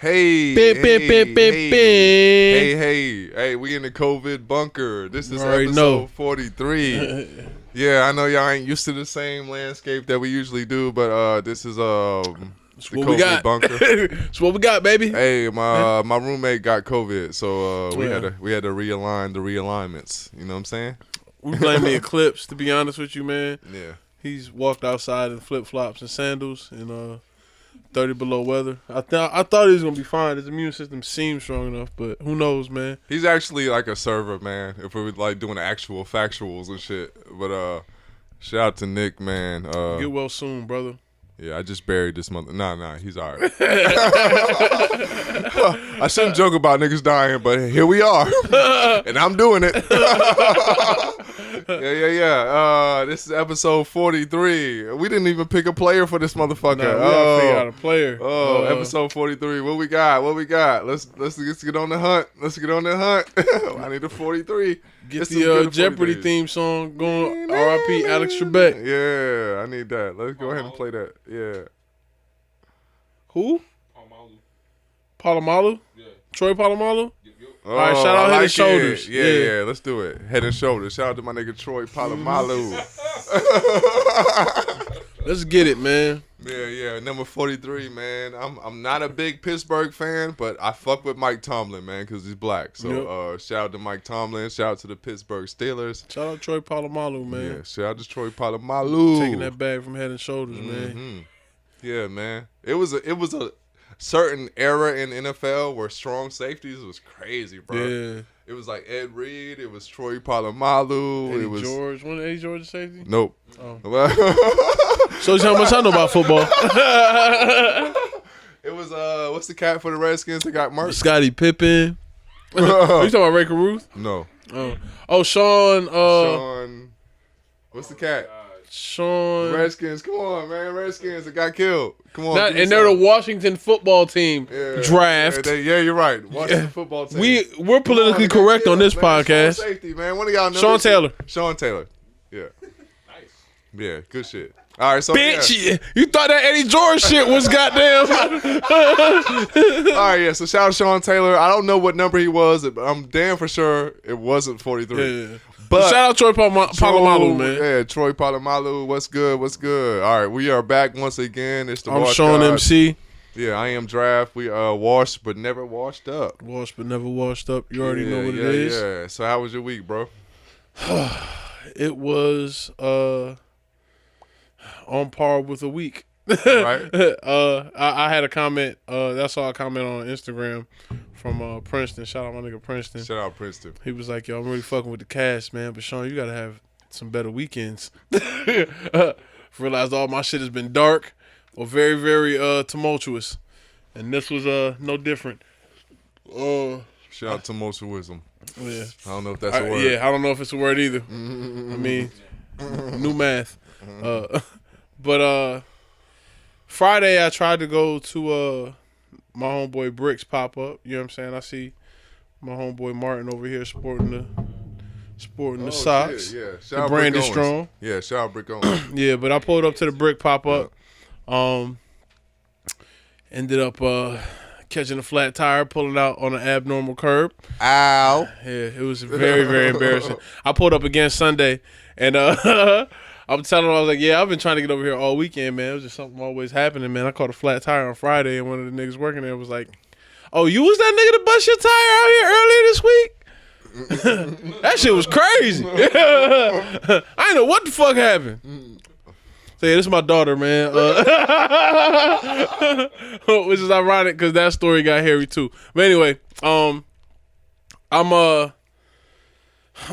Hey, Bing, hey, bing, bing, bing, hey, bing. hey, we in the COVID bunker. This is Already episode know. 43. Yeah, I know y'all ain't used to the same landscape that we usually do, but this is the what we COVID got. bunker. That's what we got, baby. Hey, my roommate got COVID, so we Yeah. had to realign the realignments. You know what I'm saying? We blame the eclipse, to be honest with you, man. Yeah. He's walked outside in flip-flops and sandals in 30 below weather. I thought he was going to be fine. His immune system seems strong enough, but who knows, man. He's actually like a server, man. If we were like doing actual factuals and shit. But shout out to Nick, man. Get well soon, brother. Yeah, I just buried this mother. Nah, he's all right. I shouldn't joke about niggas dying, but here we are. And I'm doing it. Yeah. This is episode 43. We didn't even pick a player for this motherfucker. Nah, we gotta figure out a player. Episode 43. What we got? Let's get on the hunt. I need a 43. Get the Jeopardy theme song going. R.I.P. Alex Trebek. Yeah, I need that. Let's go ahead and play that. Yeah. Who? Palomalu? Yeah. Troy Palomalu? Oh, all right, shout out Head and Shoulders. Yeah, let's do it. Head and Shoulders. Shout out to my nigga Troy Palomalu. Let's get it, man. Yeah. Number 43, man. I'm not a big Pittsburgh fan, but I fuck with Mike Tomlin, man, because he's black. So shout out to Mike Tomlin. Shout out to the Pittsburgh Steelers. Shout out Troy Palomalu, man. Yeah, shout out to Troy Palomalu. Taking that bag from Head and Shoulders, man. Yeah, man. It was a certain era in NFL where strong safeties was crazy, bro. Yeah. It was like Ed Reed. It was Troy Palomalu. Eddie It was George. One of Eddie George's safety? Nope. Oh. Shows you how much I know about football. It was what's the cat for the Redskins that got murked? Scottie Pippen. Are you talking about Ray Caruth? No. Sean. Sean. What's the cat? Sean. Redskins. Come on, man. Redskins that got killed. Come on. And they're the Washington football team draft. Yeah, you're right. Washington football team. We're politically correct on this podcast. Sean safety, man. One of y'all know Sean Taylor. Sean Taylor. Yeah. Nice. Yeah, good shit. All right, so bitch, you thought that Eddie George shit was goddamn. All right, yeah. So shout out Sean Taylor. I don't know what number he was, but I'm damn for sure it wasn't 43. Yeah. But shout out Troy Palomalu, man. Yeah, Troy Palomalu. What's good? All right, we are back once again. It's the I'm Wash Sean God. MC. Yeah, I am Draft. We washed but never washed up. Washed but never washed up. You already know what it is. Yeah. So how was your week, bro? It was on par with a week. Right. I had a comment. I saw a comment on Instagram from Princeton. Shout out my nigga Princeton. Shout out Princeton. He was like, "Yo, I'm really fucking with the cast, man. But Sean, you gotta have some better weekends." Realized all my shit has been dark or very, very tumultuous, and this was no different. Shout out tumultuousism. Yeah. I don't know if that's a word. Yeah, I don't know if it's a word either. I mean, new math. But Friday I tried to go to my homeboy Brick's pop up. You know what I'm saying? I see my homeboy Martin over here sporting the socks. Shit, yeah. The brand is strong. Yeah, shout out Brick Owens. Yeah, but I pulled up to the Brick pop up. Ended up catching a flat tire, pulling out on an abnormal curb. Ow. Yeah, it was very, very embarrassing. I pulled up again Sunday, and I'm telling him, I was like, yeah, I've been trying to get over here all weekend, man. It was just something always happening, man. I caught a flat tire on Friday, and one of the niggas working there was like, oh, you was that nigga to bust your tire out here earlier this week? That shit was crazy. I didn't know what the fuck happened. So yeah, this is my daughter, man. Which is ironic because that story got hairy too. But anyway, I'm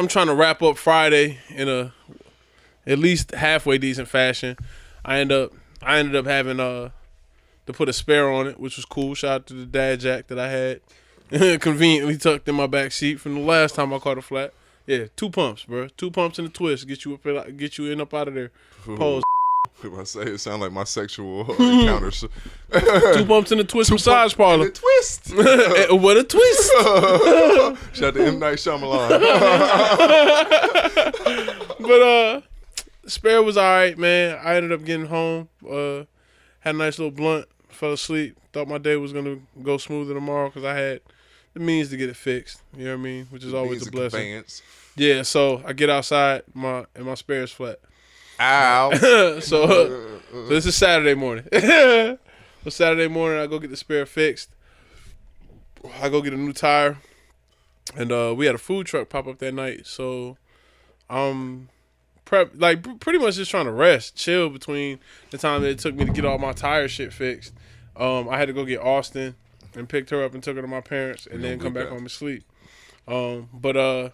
trying to wrap up Friday in a at least halfway decent fashion. I ended up having to put a spare on it, which was cool. Shout out to the dad jack that I had conveniently tucked in my back seat from the last time I caught a flat. Yeah, 2 pumps, bro. 2 pumps and a twist get you in up out of there. Pause. If I say it, sound like my sexual encounters. 2 bumps and a twist massage parlor. And a twist. What a twist! Shout out to M. Night Shyamalan. But spare was all right, man. I ended up getting home. Had a nice little blunt. fell asleep. Thought my day was gonna go smoother tomorrow because I had the means to get it fixed. You know what I mean? Which is always a blessing. Conveyance. Yeah. So I get outside, and my spare is flat. Ow. So this is Saturday morning. So Saturday morning, I go get the spare fixed. I go get a new tire, and we had a food truck pop up that night. So pretty much just trying to rest, chill between the time that it took me to get all my tire shit fixed. I had to go get Austin and picked her up and took her to my parents, and then come back home and sleep. But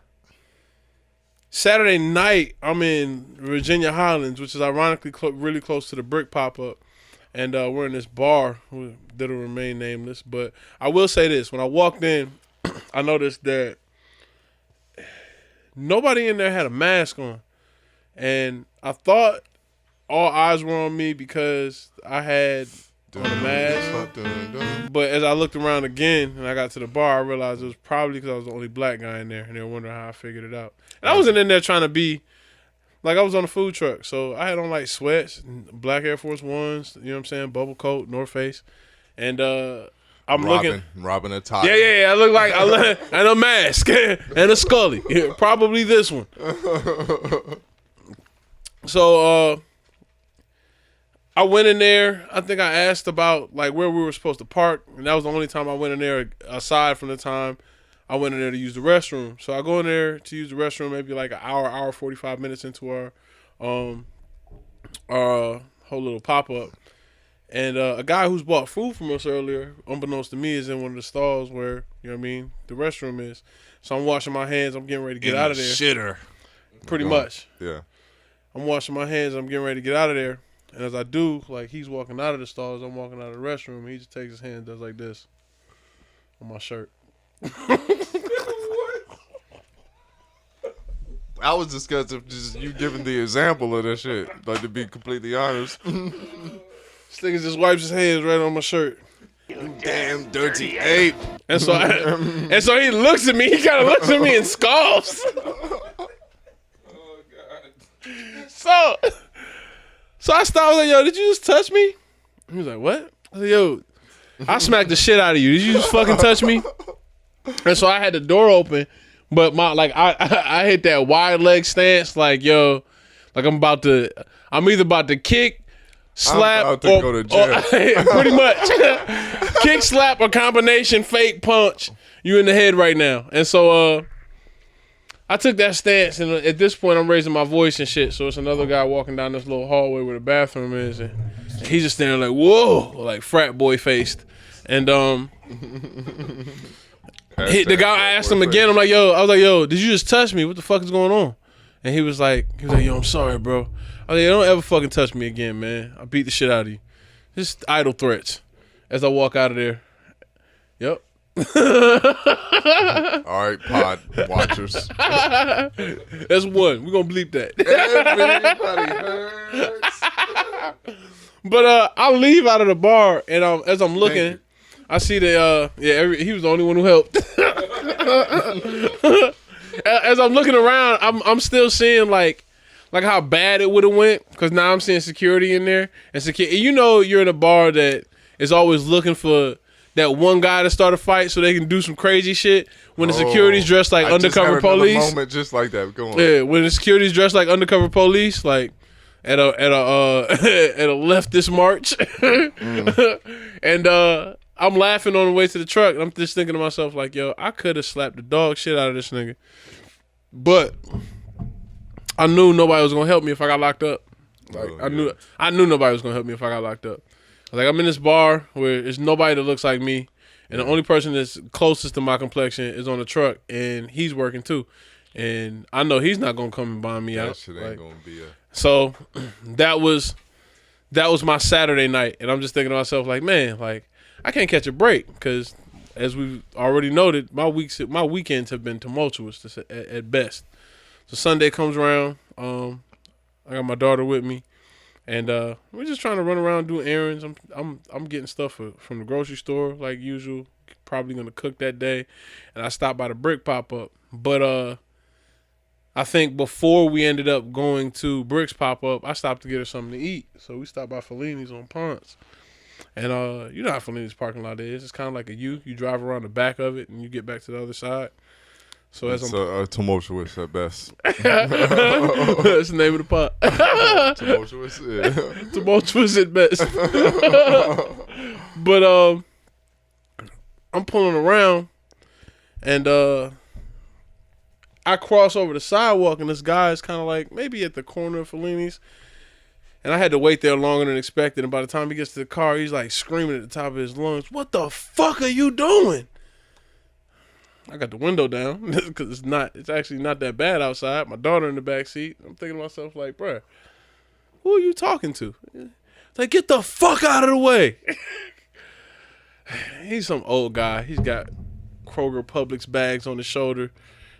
Saturday night, I'm in Virginia Highlands, which is ironically really close to the brick pop-up. And we're in this bar that'll remain nameless. But I will say this. When I walked in, I noticed that nobody in there had a mask on. And I thought all eyes were on me because I had on a mask. But as I looked around again and I got to the bar, I realized it was probably because I was the only black guy in there. And they were wondering how I figured it out. And I wasn't in there trying to be, like I was on a food truck. So I had on like sweats, black Air Force Ones, you know what I'm saying, bubble coat, North Face. And Robbing a tie. Yeah. I look and a mask and a Scully. Yeah, probably this one. So I went in there. I think I asked about like where we were supposed to park, and that was the only time I went in there aside from the time I went in there to use the restroom. So I go in there to use the restroom maybe like an hour 45 minutes into our whole little pop-up. And a guy who's bought food from us earlier, unbeknownst to me, is in one of the stalls where, you know what I mean, the restroom is. So I'm washing my hands. I'm getting ready to get out of there. Shitter. Pretty much. Yeah. I'm washing my hands. I'm getting ready to get out of there. And as I do, like, he's walking out of the stalls. I'm walking out of the restroom. And he just takes his hand and does like this on my shirt. I was disgusted of just you giving the example of that shit. Like, to be completely honest. This nigga just wipes his hands right on my shirt. Damn dirty ape. And so he looks at me. He kind of looks at me and scoffs. Oh, God. So I stopped. I was like, yo, did you just touch me? He was like, what? I was like, yo, I smacked the shit out of you. Did you just fucking touch me? And so I had the door open, but I hit that wide leg stance, like, yo, like I'm either about to kick, slap, I'm about to go to jail. Pretty much. Kick, slap, or combination fake punch you in the head right now. And so I took that stance, and at this point I'm raising my voice and shit. So it's another guy walking down this little hallway where the bathroom is, and he's just standing like, whoa, like frat boy faced. And the guy, I asked him again, I was like, yo, did you just touch me? What the fuck is going on? And he was like, yo, I'm sorry, bro. I was like, don't ever fucking touch me again, man. I'll beat the shit out of you. Just idle threats as I walk out of there. Yep. All right, pod watchers. That's one. We're going to bleep that. Everybody hurts. But I leave out of the bar, and as I'm looking, I see that he was the only one who helped. As I'm looking around, I'm still seeing like how bad it would have went, because now I'm seeing security in there, and you know you're in a bar that is always looking for that one guy to start a fight so they can do some crazy shit when the security's dressed like undercover police. Moment just like that. Go on. Yeah, when the security's dressed like undercover police, like at a leftist march, and I'm laughing on the way to the truck. And I'm just thinking to myself like, yo, I could have slapped the dog shit out of this nigga, but I knew nobody was gonna help me if I got locked up. Like I knew nobody was gonna help me if I got locked up. Like, I'm in this bar where there's nobody that looks like me, and the only person that's closest to my complexion is on the truck, and he's working too. And I know he's not gonna come and bomb me out. That shit ain't gonna be So that was my Saturday night, and I'm just thinking to myself like, man, like I can't catch a break, because as we already noted, my weekends have been tumultuous at best. So Sunday comes around, I got my daughter with me. And we're just trying to run around, do errands. I'm getting stuff from the grocery store like usual. Probably gonna cook that day, and I stopped by the brick pop up. But I think before we ended up going to Bricks pop up, I stopped to get her something to eat. So we stopped by Fellini's on Ponce, And you know how Fellini's parking lot is. It's kind of like a U. You drive around the back of it and you get back to the other side. So it's tumultuous at best. That's the name of the pot. Tumultuous, yeah. Tumultuous at best. But I'm pulling around and I cross over the sidewalk and this guy is kind of like maybe at the corner of Fellini's. And I had to wait there longer than expected. And by the time he gets to the car, he's like screaming at the top of his lungs, "What the fuck are you doing?" I got the window down because it's actually not that bad outside. My daughter in the back seat. I'm thinking to myself like, bruh, who are you talking to? It's like, get the fuck out of the way. He's some old guy. He's got Kroger Publix bags on his shoulder.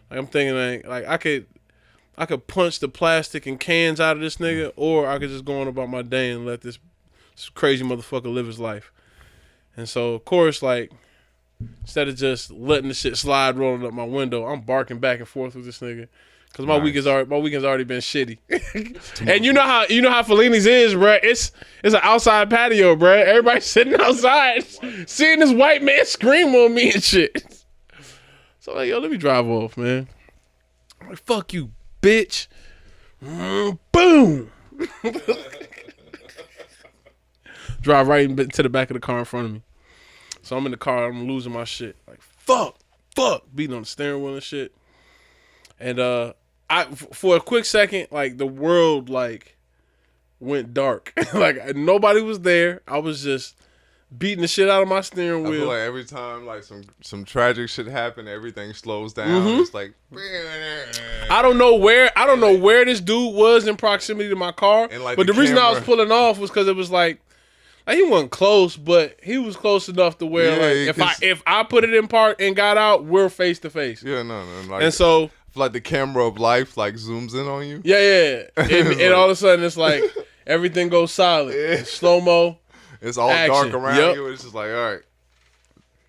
Like, I'm thinking like I could punch the plastic and cans out of this nigga, or I could just go on about my day and let this crazy motherfucker live his life. And so, of course, like, instead of just letting the shit slide rolling up my window, I'm barking back and forth with this nigga. Cause my weekend's already been shitty. And you know how Fellini's is, bro. It's an outside patio, bro. Everybody's sitting outside, seeing this white man scream on me and shit. So I'm like, yo, let me drive off, man. I'm like, fuck you, bitch. Boom. Drive right to the back of the car in front of me. So I'm in the car, I'm losing my shit. Like, fuck, beating on the steering wheel and shit. And for a quick second, like, the world, like, went dark. Like, nobody was there. I was just beating the shit out of my steering wheel. I feel like every time, like, some tragic shit happened, everything slows down. Mm-hmm. It's like, I don't know where this dude was in proximity to my car. And, like, but the reason I was pulling off was because it was like he wasn't close, but he was close enough to where if I put it in park and got out, we're face to face. Yeah, no. Like, and so like the camera of life like zooms in on you. Yeah. And all of a sudden it's like everything goes silent. Yeah. Slow mo. It's all action. Dark around you. It's just like, all right.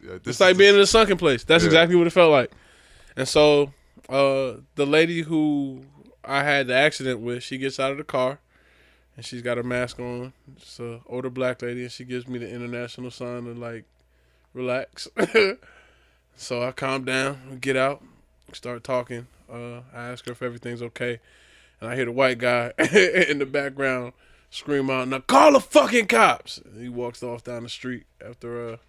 Yeah, it's like being in a sunken place. That's exactly what it felt like. And so the lady who I had the accident with, she gets out of the car. And she's got her mask on. It's an older black lady, and she gives me the international sign to, like, relax. So I calm down, we get out, start talking. I ask her if everything's okay. And I hear the white guy in the background scream out, "Now call the fucking cops!" And he walks off down the street after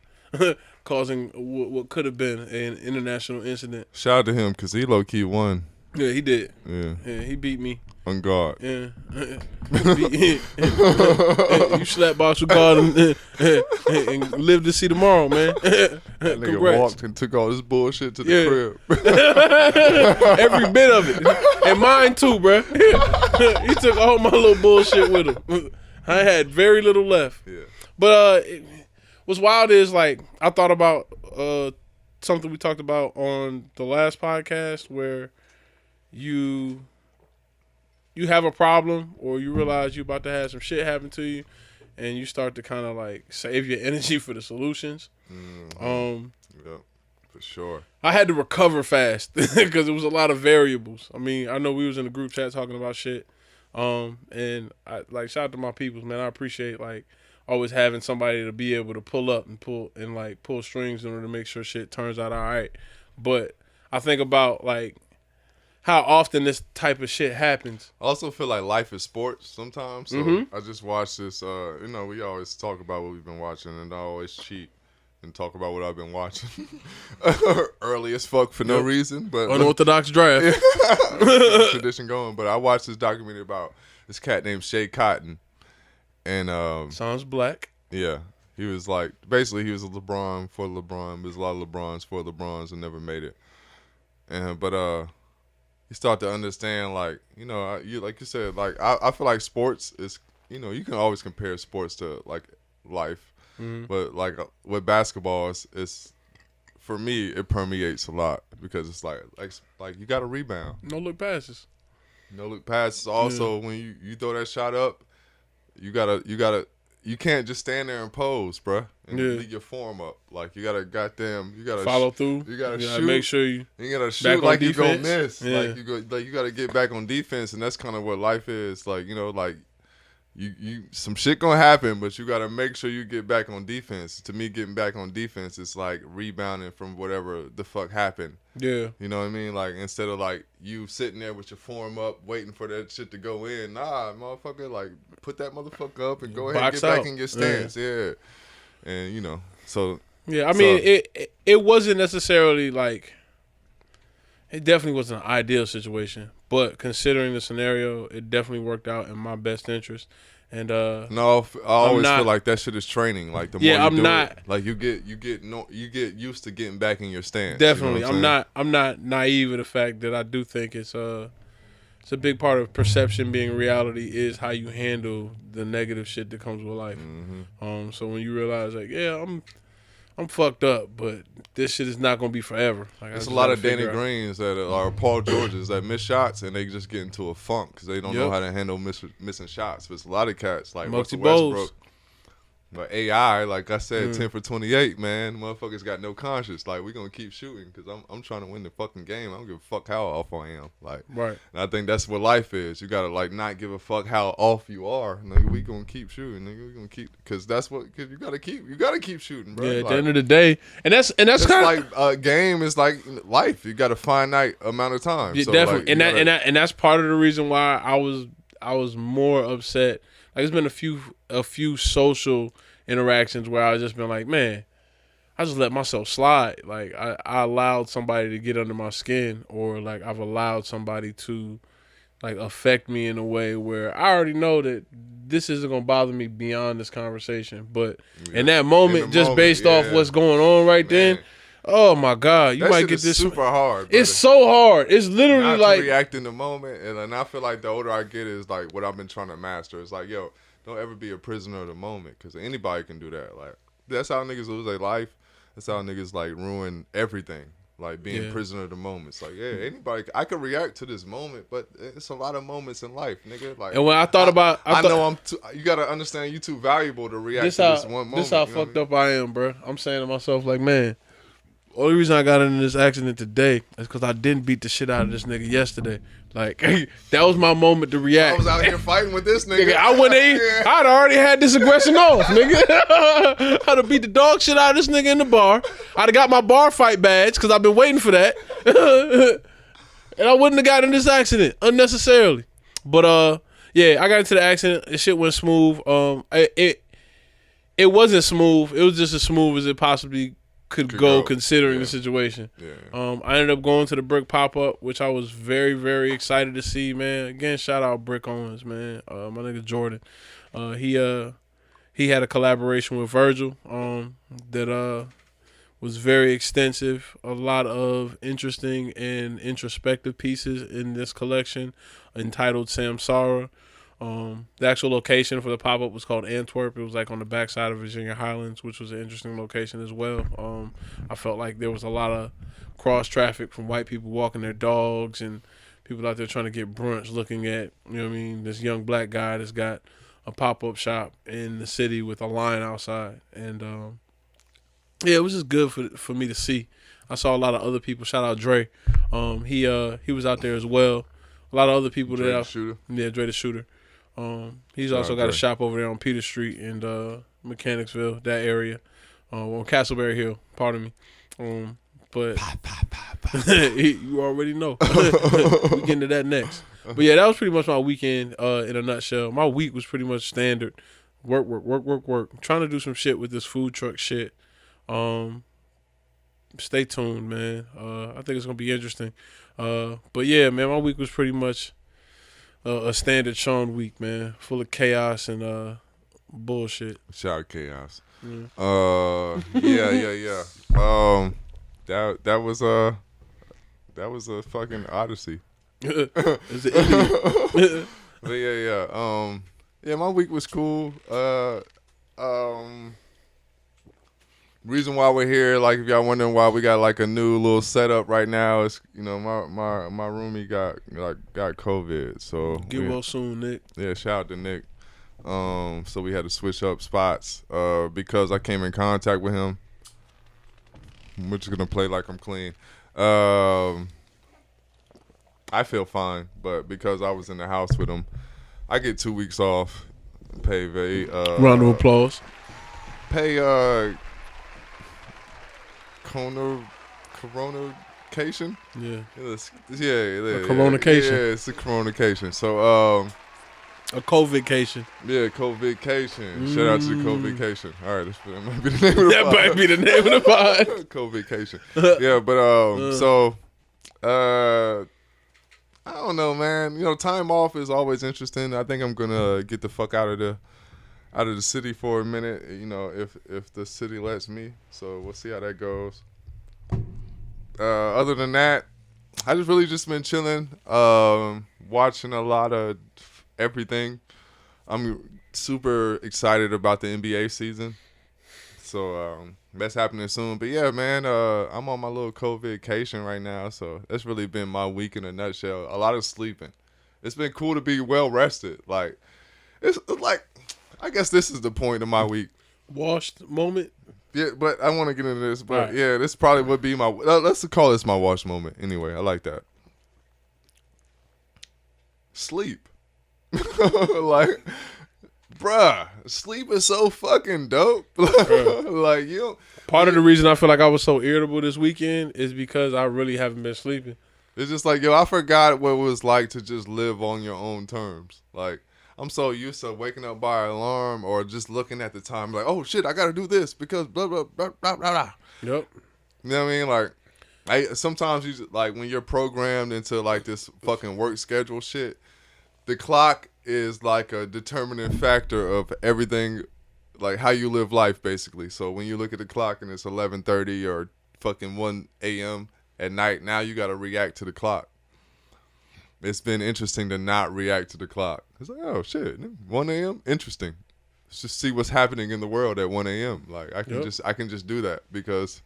causing what could have been an international incident. Shout out to him, because he low-key won. Yeah, he did. Yeah, he beat me. On guard. Yeah. You slap box with God and live to see tomorrow, man. That nigga walked and took all this bullshit to the crib. Every bit of it. And mine too, bro. He took all my little bullshit with him. I had very little left. Yeah. But what's wild is, like, I thought about something we talked about on the last podcast where you have a problem or you realize you're about to have some shit happen to you and you start to kind of like save your energy for the solutions. Mm-hmm. Yeah, for sure. I had to recover fast because it was a lot of variables. I mean, I know we was in the group chat talking about shit. And I like shout out to my peoples, man. I appreciate like always having somebody to be able to pull up and pull strings in order to make sure shit turns out all right. But I think about like how often this type of shit happens. I also feel like life is sports sometimes. So I just watched this, we always talk about what we've been watching, and I always cheat and talk about what I've been watching early as fuck for no reason. But unorthodox draft. Tradition going. But I watched this documentary about this cat named Shea Cotton. And sounds black. Yeah. He was like, basically he was a LeBron for LeBron. There's a lot of LeBrons for LeBrons and never made it. But you start to understand, like, like you said, like, I feel like sports is, you can always compare sports to, like, life. Mm-hmm. But, like, with basketball, it's, for me, it permeates a lot because it's like you got to rebound. No look passes. No look passes. Also, when you throw that shot up, you can't just stand there and pose, bruh, and leave your form up. Like, you gotta follow through. You gotta shoot. Make sure you gotta shoot like you gonna miss. Yeah. Like you gotta get back on defense, and that's kind of what life is. Like, like you some shit gonna happen, but you gotta make sure you get back on defense. To me, getting back on defense is like rebounding from whatever the fuck happened. Yeah. You know what I mean? Like, instead of like you sitting there with your form up, waiting for that shit to go in. Nah, motherfucker, like put that motherfucker up and go ahead and Box get out. back in your stance. Yeah. And you know, so yeah. I mean, it wasn't necessarily like. It definitely wasn't an ideal situation, but considering the scenario, it definitely worked out in my best interest. And no, I always feel like that shit is training. Like the more you do it, like you get used to getting back in your stance. Definitely, you know I'm not naive of the fact that I do think it's a big part of perception being reality is how you handle the negative shit that comes with life. Mm-hmm. So when you realize like, yeah, I'm fucked up, but this shit is not gonna be forever. Like, there's a lot of Danny Greens that are Paul Georges that miss shots and they just get into a funk because they don't know how to handle missing shots. But it's a lot of cats like Russell Westbrook. But AI, like I said, 10 for 28, man. Motherfuckers got no conscience. Like, we gonna keep shooting because I'm trying to win the fucking game. I don't give a fuck how off I am. Like, right. And I think that's what life is. You gotta like not give a fuck how off you are. Nigga, we gonna keep shooting. Nigga, we gonna keep because you gotta keep shooting, bro. Yeah, at like, the end of the day, and that's kind of like a game is like life. You got a finite amount of time. Yeah, so, definitely, like, and that's part of the reason why I was more upset. Like, there's been a few social interactions where I just been like, man, I just let myself slide. Like I allowed somebody to get under my skin, or like I've allowed somebody to like affect me in a way where I already know that this isn't gonna bother me beyond this conversation. But in that moment, based off what's going on right then, oh my God, you might get this super hard. It's so hard. It's literally not like to react in the moment, and I feel like the older I get is like what I've been trying to master. It's like, yo, don't ever be a prisoner of the moment because anybody can do that. Like that's how niggas lose their life. That's how niggas like ruin everything. Like being prisoner of the moment. It's like, anybody. I could react to this moment, but it's a lot of moments in life, nigga. Like, and when I thought about, I know you gotta understand you too valuable to react to this one moment. This how fucked up I am, bro. I'm saying to myself, like, man, only reason I got into this accident today is because I didn't beat the shit out of this nigga yesterday. Like, that was my moment to react. I was out here fighting with this nigga. I'd already had this aggression off, nigga. I'd have beat the dog shit out of this nigga in the bar. I'd have got my bar fight badge because I've been waiting for that. And I wouldn't have gotten in this accident unnecessarily. But, I got into the accident. The shit went smooth. It wasn't smooth. It was just as smooth as it possibly could go considering the situation. I ended up going to the Brick pop-up, which I was very, very excited to see, man. Again, shout out Brick Owens, man. My nigga Jordan. He had a collaboration with Virgil that was very extensive. A lot of interesting and introspective pieces in this collection entitled Samsara. The actual location for the pop-up was called Antwerp. It was like on the backside of Virginia Highlands, which was an interesting location as well. I felt like there was a lot of cross traffic from white people walking their dogs and people out there trying to get brunch, looking at, you know what I mean, this young black guy that's got a pop-up shop in the city with a line outside. And it was just good for me to see. I saw a lot of other people. Shout out Dre. He was out there as well. A lot of other people Dre there. The Shooter. Yeah, Dre the Shooter. He's also got a shop over there on Peter Street in Mechanicsville, that area, on Castleberry Hill. Pardon me. But you already know. We get into that next. But yeah, that was pretty much my weekend in a nutshell. My week was pretty much standard. Work. Trying to do some shit with this food truck shit. Stay tuned, man. I think it's gonna be interesting. But yeah, man, my week was pretty much a standard Sean week, man, full of chaos and bullshit. Shout out chaos. Yeah. Yeah. That was a fucking odyssey. It's an idiot. But yeah. My week was cool. Reason why we're here, like if y'all wondering why we got like a new little setup right now, is my roomie got COVID, so get well soon, Nick. Yeah, shout out to Nick. So we had to switch up spots because I came in contact with him. We're just gonna play like I'm clean. I feel fine, but because I was in the house with him, I get 2 weeks off. Pay very Round of applause. pay Coronication. Yeah. Yeah. A coronication. Yeah, it's a coronication. So A co-vacation. yeah, co-vacation. Shout out to the co-vacation. All right, that might be the name of the That pod. might be the name of the pod. Co-vacation. Yeah, but so I don't know, man. You know, time off is always interesting. I think I'm gonna get the fuck out of the city for a minute. You know, if the city lets me. So we'll see how that goes. Other than that, I just really just been chilling, watching a lot of everything. I'm super excited about the NBA season. So that's happening soon. But yeah, man, I'm on my little COVID-cation right now. So that's really been my week in a nutshell. A lot of sleeping. It's been cool to be well rested. Like, it's like, I guess this is the point of my week. Washed moment. Yeah, but I want to get into this. But right. yeah, this probably would be my, let's call this my wash moment. Anyway, I like that. Sleep. Like, bruh, sleep is so fucking dope. Like, you don't. Part of the reason I feel like I was so irritable this weekend is because I really haven't been sleeping. It's just like, yo, I forgot what it was like to just live on your own terms. Like, I'm so used to waking up by alarm or just looking at the time like, oh shit, I gotta do this because blah blah blah blah blah blah. Yep. You know what I mean? Like, sometimes you just, like when you're programmed into like this fucking work schedule shit, the clock is like a determining factor of everything, like how you live life basically. So when you look at the clock and it's 11:30 or fucking 1 a.m. at night, now you gotta react to the clock. It's been interesting to not react to the clock. It's like, oh shit, 1 a.m. Interesting. Let's just see what's happening in the world at 1 a.m. Like I can just do that because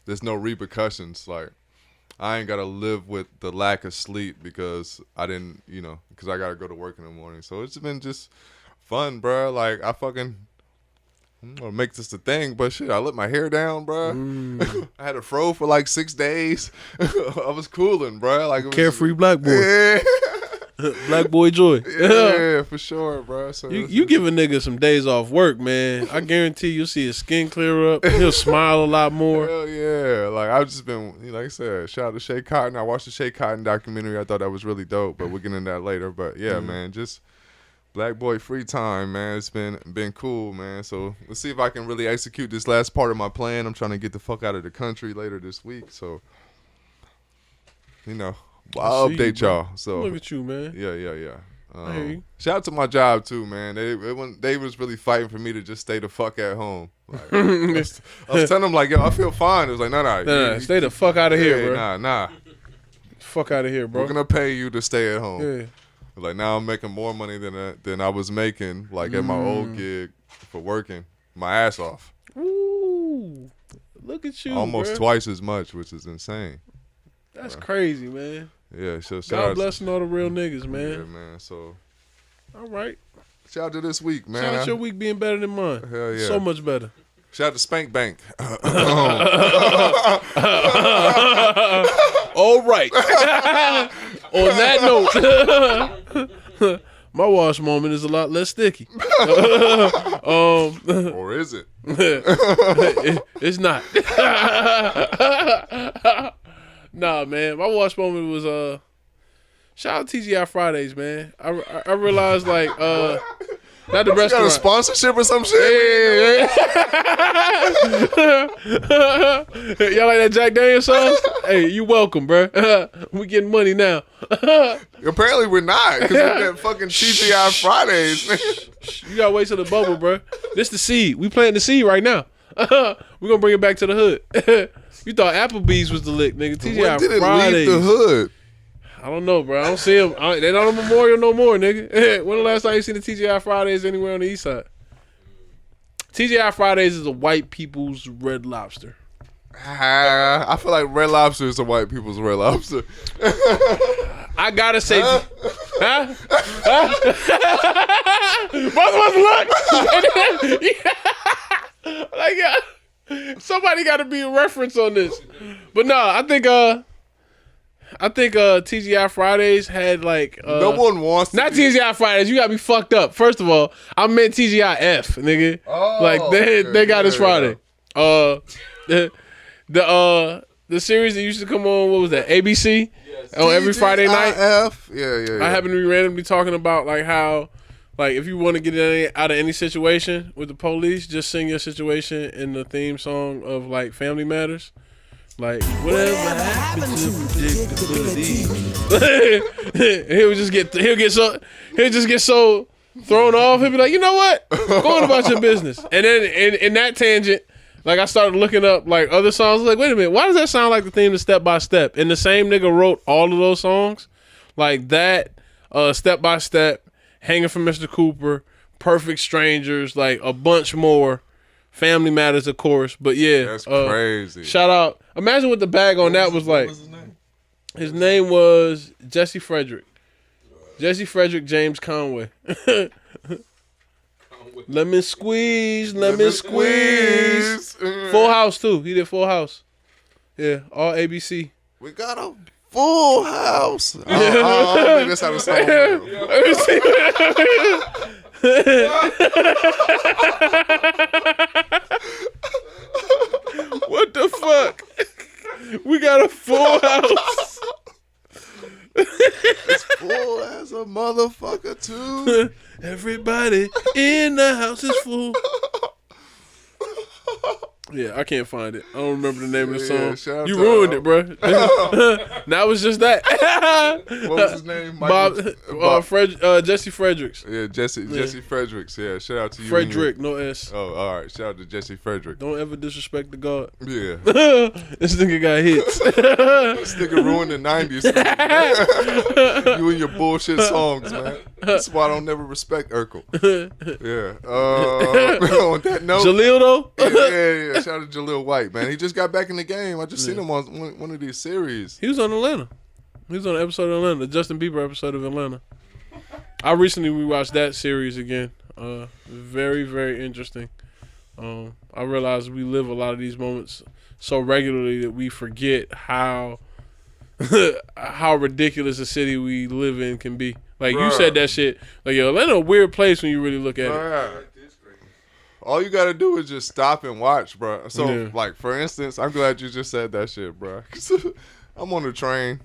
there's no repercussions. Like I ain't gotta live with the lack of sleep because I didn't, because I gotta go to work in the morning. So it's been just fun, bro. Like I'm gonna make this a thing, but shit, I let my hair down, bro. I had a fro for like 6 days. I was cooling, bro. Like it was, Carefree black boy. Yeah. Black boy joy. Yeah, for sure, bro. So You give a nigga some days off work, man. I guarantee you'll see his skin clear up. He'll smile a lot more. Hell yeah. Like I've just been, like I said, shout out to Shay Cotton. I watched the Shay Cotton documentary. I thought that was really dope, but we'll get into that later. But yeah, man, just Black boy free time, man. It's been cool, man. So let's see if I can really execute this last part of my plan. I'm trying to get the fuck out of the country later this week. So, I'll update y'all. So look at you, man. Yeah. I hear you. Shout out to my job too, man. They was really fighting for me to just stay the fuck at home. Like, I was telling them like, yo, I feel fine. It was like, nah, stay the fuck out of here, bro. Nah. Fuck out of here, bro. We're gonna pay you to stay at home. Yeah. Like now I'm making more money than I was making like at my old gig for working my ass off. Ooh, look at you, almost bro. Twice as much, which is insane. That's crazy, man. Yeah, so God blessing all the real niggas, man. Yeah, man. So, all right. Shout out to this week, man. Shout out your week being better than mine. Hell yeah, so much better. Shout out to Spank Bank. All right. On that note, my wash moment is a lot less sticky. Or is it? It's not. Nah, man. My wash moment was shout out TGI Fridays, man. I realized like not the restaurant. You got a sponsorship or some shit? Yeah. Y'all like that Jack Daniels sauce? Hey, you welcome, bro. We getting money now. Apparently we're not, because we got fucking TGI Fridays. You gotta wait till the bubble, bro. This the seed. We planting the seed right now. We're gonna bring it back to the hood. You thought Applebee's was the lick, nigga. TGI when did it Fridays. leave the hood? I don't know, bro. I don't see them. They're not on Memorial no more, nigga. When the last time you seen the TGI Fridays anywhere on the east side? TGI Fridays is a white people's Red Lobster. I feel like Red Lobster is a white people's Red Lobster. I gotta say, look. Like, somebody got to be a reference on this. But no, I think I think TGI Fridays had like no one wants to not be... TGI Fridays. You got me fucked up. First of all, I meant TGI F, nigga. Oh, like they got us Friday. Yeah. The series that used to come on, what was that? ABC on every Friday night. Yeah. I happen to be randomly talking about like how, like if you want to get out of any situation with the police, just sing your situation in the theme song of like Family Matters. Like whatever happened to predictability. he'll just get so thrown off. He'll be like, you know what? Go on about your business. And then in that tangent, like I started looking up like other songs. I was like, wait a minute, why does that sound like the theme to Step by Step? And the same nigga wrote all of those songs, like that, Step by Step, Hanging from Mr. Cooper, Perfect Strangers, like a bunch more. Family Matters, of course, but yeah, that's crazy. Shout out! Imagine what the bag on that was like. What was his name? His name was Jesse Frederick. Jesse Frederick James Conway. Lemon squeeze. Full House too. He did Full House. Yeah, all ABC. We got a full house. I don't think that's how the song goes. What the fuck? We got a full house. It's full as a motherfucker too. Everybody in the house is full. Yeah, I can't find it. I don't remember the name of the song. You ruined it, bro. Now it's just that. What was his name? Jesse Fredericks. Yeah, Jesse Fredericks. Yeah, shout out to you. Frederick, no S. Oh, all right. Shout out to Jesse Frederick. Don't ever disrespect the God. Yeah. This nigga got hits. This nigga ruined the 90s. You and your bullshit songs, man. That's why I don't never respect Urkel. Yeah. On that note. Jaleel, though? Yeah. Shout out to Jaleel White, man. He just got back in the game. I just seen him on one of these series. He was on Atlanta. He was on an episode of Atlanta, the Justin Bieber episode of Atlanta. I recently rewatched that series again. Very, very interesting. I realized we live a lot of these moments so regularly that we forget how ridiculous a city we live in can be. Like, you said that shit. Like, yo, Atlanta a weird place when you really look at it. All you gotta do is just stop and watch, bro. So, like, for instance, I'm glad you just said that shit, bro. I'm on the train.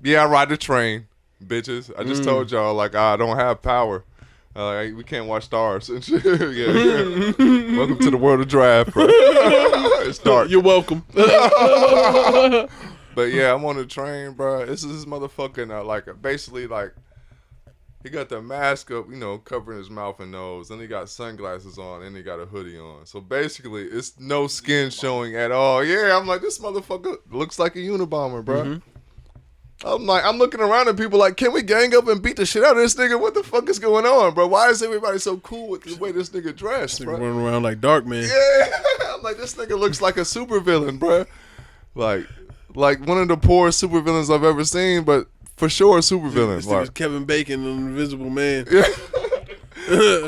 Yeah, I ride the train, bitches. I just told y'all, like, I don't have power. We can't watch stars and shit. Yeah. Welcome to the world of draft, bro. It's dark. You're welcome. But yeah, I'm on the train, bro. This is this motherfucking, basically, like, he got the mask up, covering his mouth and nose. Then he got sunglasses on, and he got a hoodie on. So basically, it's no skin showing at all. Yeah, I'm like, this motherfucker looks like a Unabomber, bro. Mm-hmm. I'm looking around at people like, can we gang up and beat the shit out of this nigga? What the fuck is going on, bro? Why is everybody so cool with the way this nigga dressed, bro? Running around like Dark Man. Yeah, I'm like, this nigga looks like a supervillain, bro. Like one of the poorest supervillains I've ever seen, but for sure a supervillain. This nigga's Kevin Bacon, an Invisible Man. Yeah.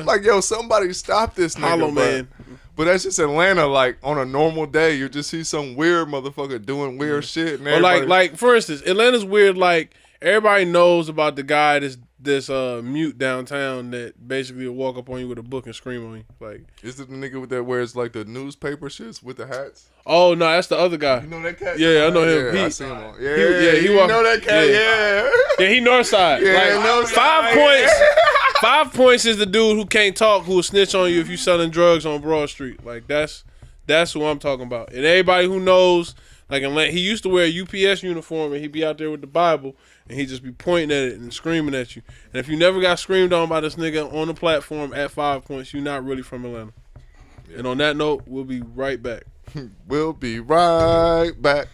Like, yo, somebody stop this nigga, Hollow Man. But that's just Atlanta. Like, on a normal day, you just see some weird motherfucker doing weird shit. And or like for instance, Atlanta's weird. Like, everybody knows about the guy this mute downtown that basically will walk up on you with a book and scream on you. Like, is it the nigga that wears like the newspaper shits with the hats? Oh no, that's the other guy. You know that cat? Yeah, I know him. Yeah, I see him on. He you know that cat? Yeah, he north side. Yeah, like, north 5 side. points. 5 points is the dude who can't talk, who will snitch on you if you selling drugs on Broad Street. Like, that's who I'm talking about. And everybody who knows, like, he used to wear a UPS uniform and he'd be out there with the Bible and he'd just be pointing at it and screaming at you. And if you never got screamed on by this nigga on the platform at 5 points, you're not really from Atlanta. Yeah. And on that note, we'll be right back. We'll be right back.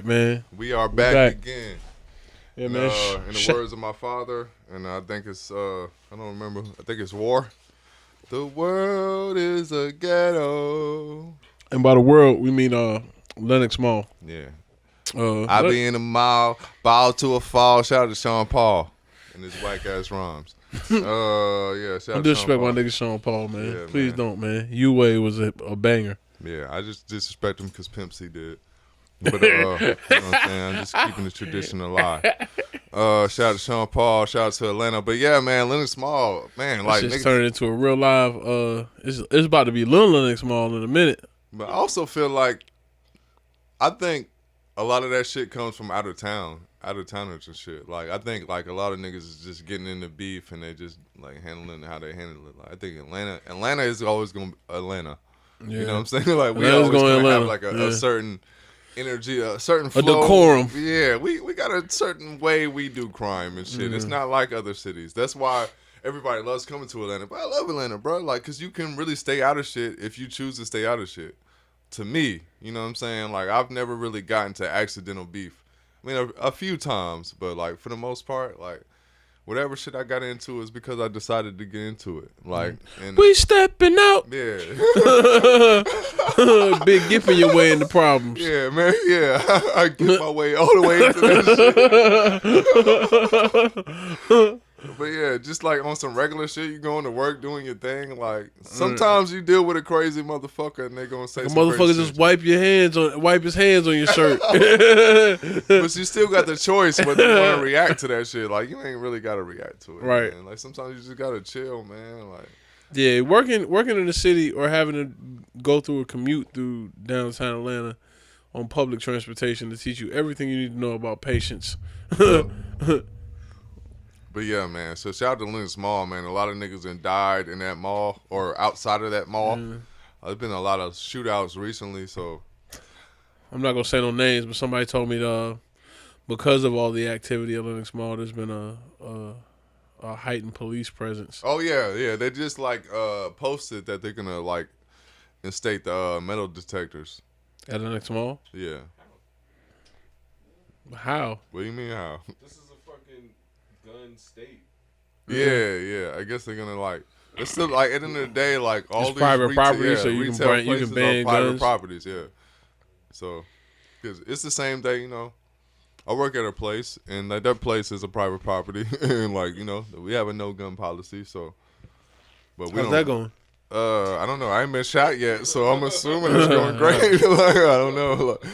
Man, we are back again. Yeah, man. In the words of my father, and I think it's I don't remember. I think it's War. The world is a ghetto. And by the world, we mean Lennox Mall. Yeah. I be in the mall, ball to a fall. Shout out to Sean Paul and his whack ass rhymes. Yeah. Shout Don't out to Sean disrespect my Paul. nigga Sean Paul, man. Yeah, Please man. don't, man. U-Way was a banger. Yeah, I just disrespect him because Pimp C did. But you know what I'm saying? I'm just keeping the tradition alive. Shout out to Sean Paul. Shout out to Atlanta. But yeah, man, Leonard Small, man, That like shit's niggas. turning into a real live. It's about to be Lil Linux Small in a minute. But I also feel like I think a lot of that shit comes from out of towners and shit. Like I think like a lot of niggas is just getting into beef and they just like handling how they handle it. Like I think Atlanta is always gonna be Atlanta. Yeah. You know what I'm saying? Like we Atlanta's always going gonna have Atlanta. like Yeah. a certain energy, a certain flow. decorum. Yeah, we got a certain way we do crime and shit. It's not like other cities. That's why everybody loves coming to Atlanta. But I love Atlanta, bro. Like, cause you can really stay out of shit if you choose to stay out of shit. To me, you know what I'm saying? Like, I've never really gotten to accidental beef. I mean, a few times, but like for the most part, like whatever shit I got into is because I decided to get into it. Like, and We stepping out. yeah. Big giving your way into problems. Yeah, man. Yeah, I get my way all the way into that shit. But yeah, just like on some regular shit, you going to work doing your thing. Like sometimes you deal with a crazy motherfucker and they gonna say A some motherfucker crazy just shit. wipe his hands on your shirt. But you still got the choice whether you want to react to that shit. Like you ain't really gotta react to it, Right. man. Like sometimes you just gotta chill, man. Like Yeah, working in the city or having to go through a commute through downtown Atlanta on public transportation to teach you everything you need to know about patience. But yeah, man. So shout out to Lynx Mall, man. A lot of niggas done died in that mall or outside of that mall. There's been a lot of shootouts recently, so I'm not gonna say no names, but somebody told me because of all the activity at Linux Mall, there's been a heightened police presence. oh yeah. They just like posted that they're gonna like instate the metal detectors. At Linux Mall? Yeah. How? What do you mean how? This is a fucking gun state. Yeah. I guess they're gonna like. It's still like at the end of the day, like all It's these private retail, property, yeah, so you can retail ban- you can places ban are private guns. properties. Yeah. So, because it's the same day, you know. I work at a place, and like that place is a private property, and like you know, we have a no gun policy. So, but we How's don't. that going? I don't know. I ain't been shot yet, so I'm assuming it's going great. Like, I don't know. Like,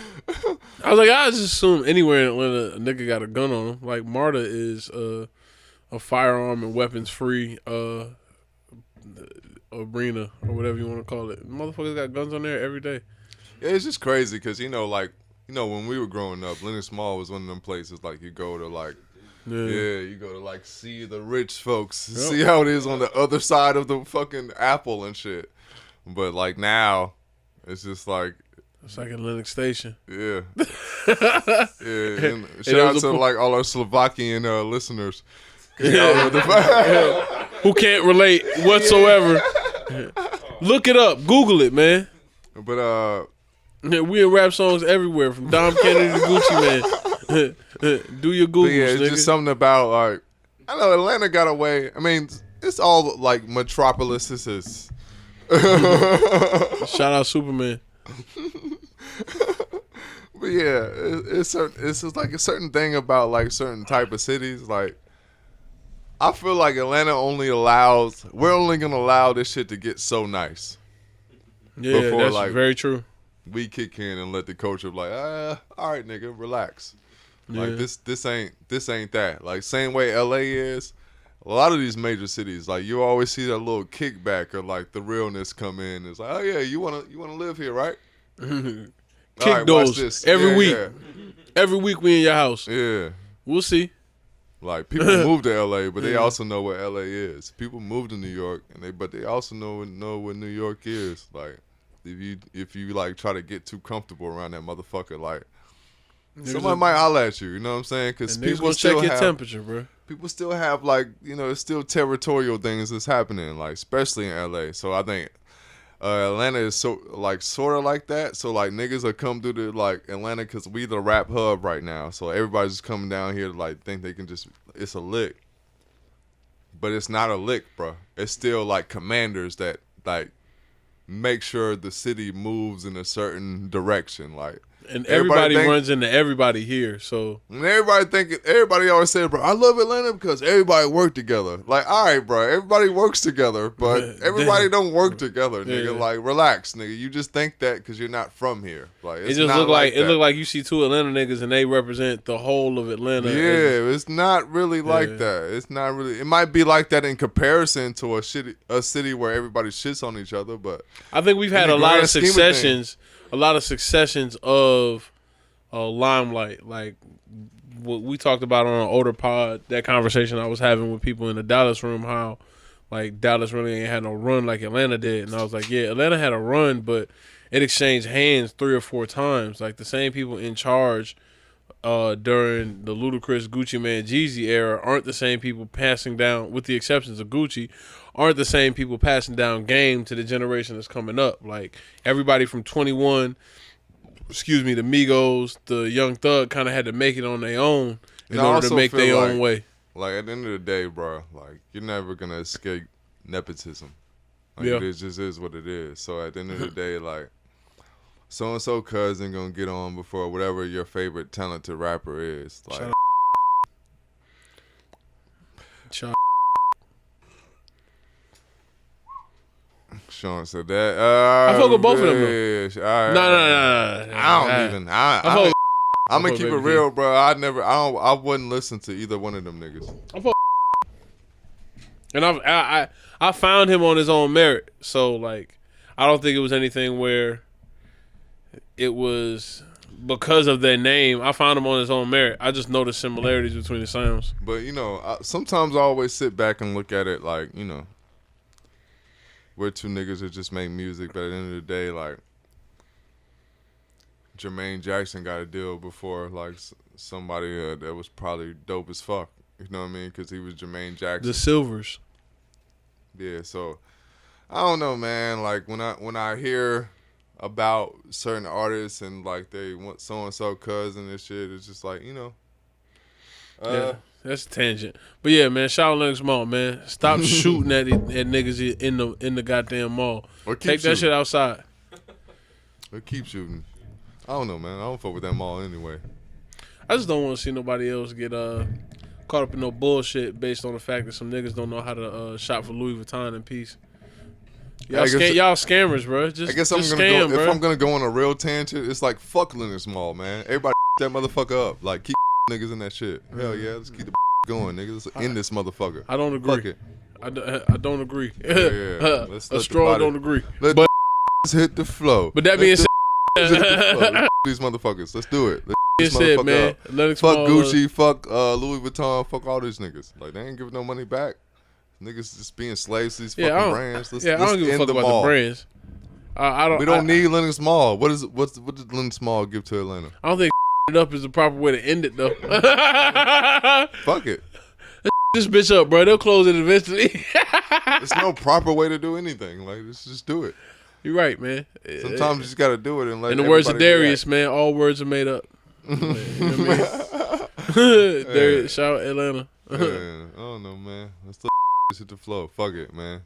I was like, I just assume anywhere in Atlanta a nigga got a gun on him. Like MARTA is a firearm and weapons free arena or whatever you want to call it. Motherfuckers got guns on there every day. yeah, it's just crazy because you know, like you know, when we were growing up, Leonard Small was one of them places like you go to like. Yeah. Yeah, you go to like see the rich folks, see how it is on the other side of the fucking apple and shit. But like now, it's just like, It's like a Linux station. yeah, yeah. And shout out to like all our Slovakian listeners. Who can't relate whatsoever. Look it up. Google it, man. But We in rap songs everywhere, from Dom Kennedy to Gucci Man. Do your but Googles, yeah, it's nigga. just something about like I know Atlanta got away. I mean, it's all like metropolises. Shout out Superman. But yeah, it's just like a certain thing about like certain type of cities. Like I feel like Atlanta we're only gonna allow this shit to get so nice. Yeah, Before, that's like- very true. We kick in and let the culture be like, all right, nigga, relax. Yeah. Like this ain't that. Like same way LA is. A lot of these major cities, like you always see that little kickback or like the realness come in. It's like, oh yeah, you wanna live here, right? Kick All right, watch those this. every Yeah, week. yeah. Every week we in your house. Yeah. We'll see. Like people move to LA, but they also know what LA is. People move to New York, but they also know what New York is. Like if you like try to get too comfortable around that motherfucker, like somebody might holler at you. You know what I'm saying? Because And niggas people gonna check still your have temperature, bro. people still have like it's still territorial things that's happening, like especially in LA. So I think Atlanta is so like sort of like that. So like niggas are come through to like Atlanta because we the rap hub right now. So everybody's just coming down here to like think they can just it's a lick, but it's not a lick, bro. It's still like commanders that like make sure the city moves in a certain direction. Like And Everybody everybody think- runs into everybody here. So And everybody always say, bro, I love Atlanta because everybody work together. Like, all right, bro, everybody works together, but everybody don't work together, nigga. Yeah. Like, relax, nigga. You just think that because you're not from here. Like, it it's just not look like that. it look like you see two Atlanta niggas and they represent the whole of Atlanta. Yeah, it's not really like Yeah. that. It's not really. It might be like that in comparison to a city where everybody shits on each other, but I think we've had the a lot grand of scheme of successions, of limelight. Like what we talked about on an older pod, that conversation I was having with people in the Dallas room, how like Dallas really ain't had no run like Atlanta did, and I was like, yeah, Atlanta had a run, but it exchanged hands 3 or 4 times. Like the same people in charge during the Ludacris, Gucci Man, Jeezy era aren't the same people passing down, with the exceptions of Gucci, aren't the same people passing down game to the generation that's coming up. Like everybody from 21, the Migos, the Young Thug kind of had to make it on their own in And I order to also make feel their like- own way. like at the end of the day, bro, like you're never gonna escape nepotism. Like Yeah. it just is what it is. So at the end of the day, like so and so cousin gonna get on before whatever your favorite talented rapper is. Like Shout Sean said that. I fuck with both of them, though. Yeah, all right. No. I don't even. I'm fuck gonna with keep it Baby real, bro. I wouldn't listen to either one of them niggas. And I found him on his own merit. So like I don't think it was anything where it was because of their name. I found him on his own merit. I just noticed similarities between the sounds. But sometimes I always sit back and look at it like we're two niggas that just make music, but at the end of the day, like Jermaine Jackson got a deal before like somebody that was probably dope as fuck. You know what I mean? Because he was Jermaine Jackson. The Silvers. Yeah, so I don't know, man. Like when I hear about certain artists and like they want so and so cousin and shit, it's just like Yeah, that's a tangent. But yeah, man, shout out Lennox Mall, man. Stop shooting at niggas in the goddamn mall. Or keep Take that shooting. shit outside. Or keep shooting. I don't know, man. I don't fuck with that mall anyway. I just don't want to see nobody else get caught up in no bullshit based on the fact that some niggas don't know how to shop for Louis Vuitton in peace. Y'all, I guess- y'all scammers, bro. Just, I guess just I'm gonna scam, go. bro. If I'm gonna go on a real tangent, it's like fuck Lennox Mall, man. Everybody that motherfucker up. Like keep niggas in that shit. Hell yeah, let's keep the going, niggas. Let's end this motherfucker. I don't agree. Fuck it. I don't agree. Yeah. Let's A let the straw body- don't agree. Let But the hit the flow. but that being said, Let's hit the flow. Let's these motherfuckers. Let's do it. Let's being this said, motherfucker man, up. Lennox Fuck Mall, Gucci, fuck Louis Vuitton, fuck all these niggas. Like they ain't giving no money back. Niggas just being slaves to these Yeah, I fucking don't- brands. Let's, I let's don't give a end fuck the about mall. the brands. I don't. We don't need Lennox Mall. What does Lennox Mall give to Atlanta? I don't think it up is the proper way to end it though. Fuck it. This bitch up, bro. They'll close it eventually. There's no proper way to do anything. Like let's just do it. You're right, man. Sometimes you just gotta do it and let. In the words of everybody Darius, man, all words are made up. You know what I mean? Darius, shout out Atlanta. react. Yeah, I don't know, man. Let's let hit the flow. Fuck it, man.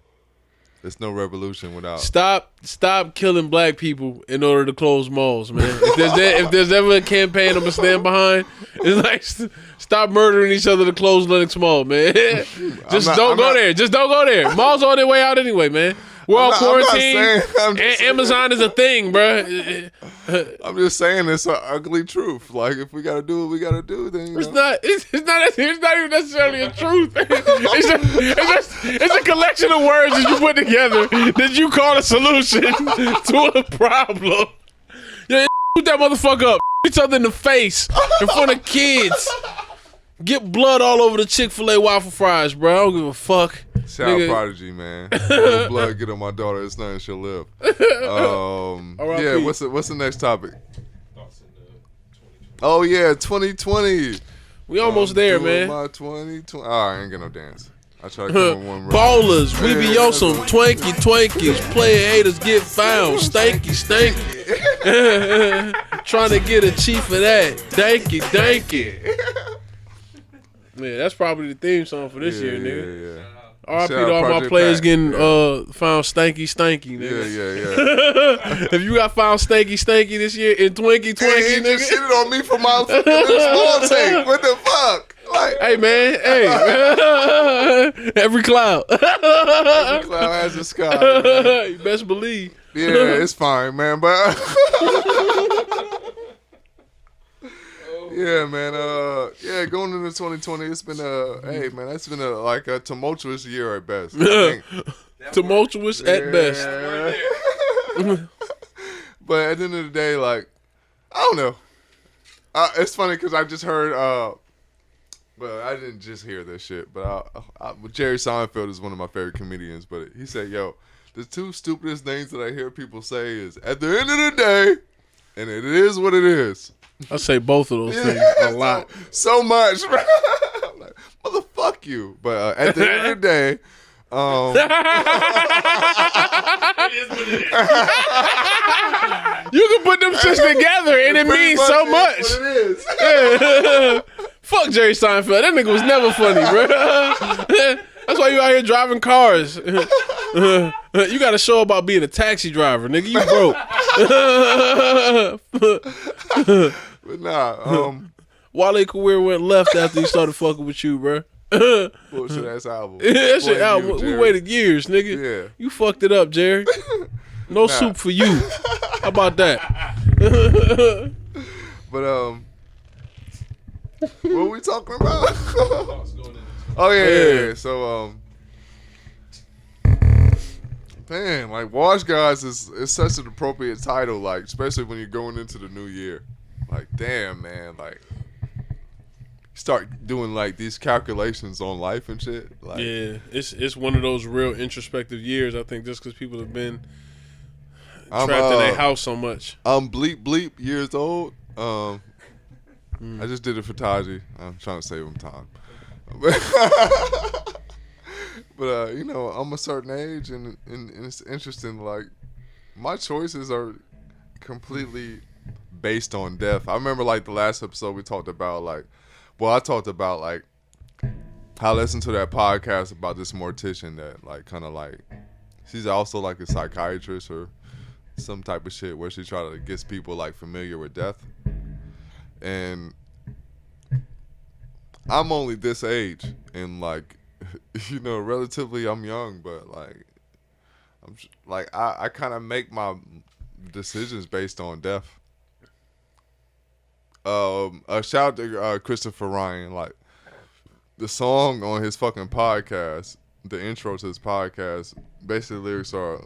There's no revolution without. Stop killing black people in order to close malls, man. If there's ever a campaign I'm gonna stand behind, it's like stop murdering each other to close Lennox Mall, man. Just don't go there. Just don't go there. Malls on their way out anyway, man. We're all quarantined. Amazon is a thing, bro. I'm just saying it's an ugly truth. Like if we gotta do what we gotta do, then you It's know. not. It's not even necessarily a truth. It's a collection of words that you put together that you call a solution to a problem. Yeah, shoot that motherfucker up. Each other in the face in front of kids. Get blood all over the Chick-fil-A waffle fries, bro. I don't give a fuck. Shout out Nigga. Prodigy, man. Little blood get on my daughter. It's nothing she'll live. R.I.P. Yeah. What's the next topic? Thoughts in the 2020. Oh yeah, 2020. We almost there, Doing man. My 2020. Oh, I ain't got no dance. I try to come up with one. real- Ballers, we be on some Twinkies. Player haters get found. Stanky. Trying to get a chief of that. Danky. Yeah, that's probably the theme song for this year, nigga. Yeah. RIP Shout to out all my Project players Pat. getting found stanky, Yeah, nigga. If you got found stanky this year in Twinkie, Hey, he nigga. just shitted on me for my fucking little small take. What the fuck? Like, Hey man, hey. Every cloud. every cloud has a sky. Man. You best believe. Yeah, it's fine, man. But yeah, man. Yeah, going into 2020, it's been hey, man, it's been like a tumultuous year at best. I think. Tumultuous at best. But at the end of the day, like, I don't know. It's funny because I just heard. Well, I didn't just hear this shit, but Jerry Seinfeld is one of my favorite comedians. But he said, "Yo, the two stupidest things that I hear people say is at the end of the day, and it is what it is." I say both of those things a lot. So much, bro. I'm like, motherfuck you. But at the end of the day, It is what it is. You can put them shits together and it means so much. What it is. Fuck Jerry Seinfeld. That nigga was never funny, bro. That's why you out here driving cars. You got to show about being a taxi driver, nigga. You broke. But nah, Wale career went left after he started fucking with you, bro. bullshit ass album. That shit Blame album. you, We Jerry. waited years, nigga. Yeah. You fucked it up, Jerry. No soup for you. How about that? But what are we talking about? Thoughts going into Oh yeah. So man, like Wash Guys is such an appropriate title, like especially when you're going into the new year. Like damn, man, like start doing like these calculations on life and shit. Like, Yeah, it's one of those real introspective years. I think just because people have been I'm, trapped in their house so much. I'm bleep years old. I just did it for Taji. I'm trying to save him time. But you know, I'm a certain age, and it's interesting. Like my choices are completely based on death. I remember like the last episode we talked about like, well, I talked about like how I listened to that podcast about this mortician that like kind of like she's also like a psychiatrist or some type of shit where she try to get people like familiar with death. And I'm only this age, and like, you know, relatively I'm young, but like, I kind of make my decisions based on death. A shout out to Christopher Ryan, like the song on his fucking podcast, the intro to his podcast, basically the lyrics are,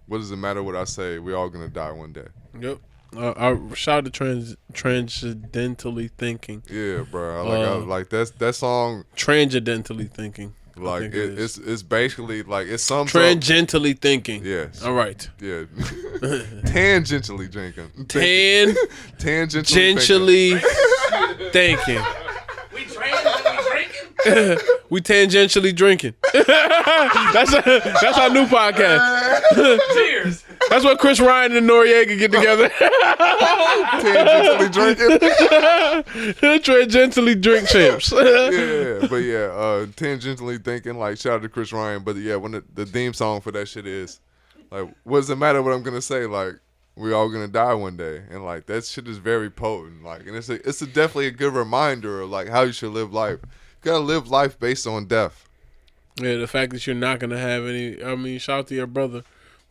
"What does it matter what I say? We all gonna die one day." Yep. I shout out to transcendentally thinking. Yeah, bro. I like that song. Transcendentally thinking. I Like think it is. it's basically like it sums up. Tangentially thinking. Yes. All right. Yeah. Tangentially drinking. Tangentially thinking. We trans and we drinking? We tangentially drinking. That's our new podcast. Cheers. That's what Chris Ryan and Noriega get together. Tangentially drinking. Tangentially drink champs. Yeah, but yeah, tangentially thinking. Like shout out to Chris Ryan. But yeah, when the theme song for that shit is like, what does it matter what I'm gonna say? Like, we all gonna die one day, and like that shit is very potent. Like, and it's definitely a good reminder of like how you should live life. You gotta live life based on death. Yeah, the fact that you're not gonna have any. I mean, shout out to your brother,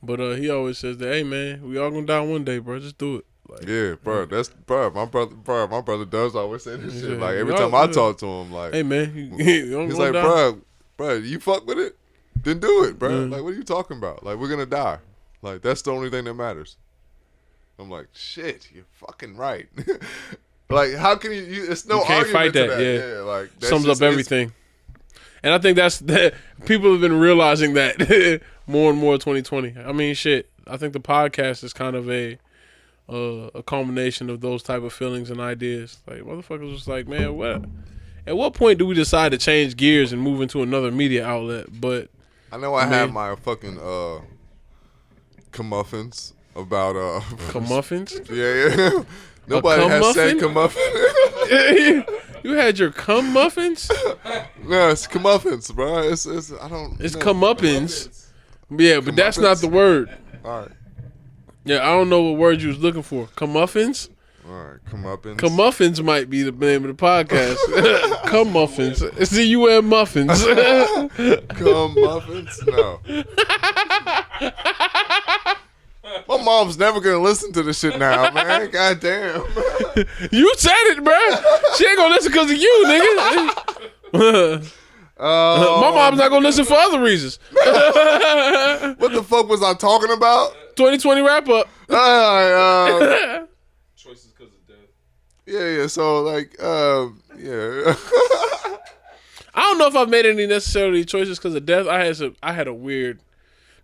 but he always says that, hey man, we all gonna die one day, bro. Just do it. Like, Yeah, bro. That's bro. My brother does always say this shit. Yeah. Like every Yeah, time I yeah. talk to him, like hey man, you he's like, bro, you fuck with it, then do it, bro. Mm. Like, what are you talking about? Like, we're gonna die. Like, that's the only thing that matters. I'm like, shit, you're fucking right. Like, how can you it's no You can't argument fight that, to that. yeah. Like that's sums just- up everything. And I think that people have been realizing that more and more 2020. I mean, shit. I think the podcast is kind of a culmination of those type of feelings and ideas. Like motherfuckers was like, man, what? At what point do we decide to change gears and move into another media outlet? But I know I have my fucking comeuppance about Comeuppance? yeah. Nobody has said comeuppin? comeuppance. You had your cum muffins? No, it's comeuppance, bro. It's I don't. It's know. comeuppance. Yeah, but that's not the word. All right, Yeah, I don't know what word you was looking for. Comeuppance? all right, comeuppance. Comeuppance might be the name of the podcast. Comeuppance. See, you wear muffins. Comeuppance? No. My mom's never gonna listen to this shit now, man. God damn. You said it, bro. She ain't gonna listen because of you, nigga. My mom's not gonna listen for other reasons. What the fuck was I talking about? 2020 wrap up. Choices because of death. Yeah. So like, yeah. I don't know if I've made any necessarily choices because of death. I had a weird,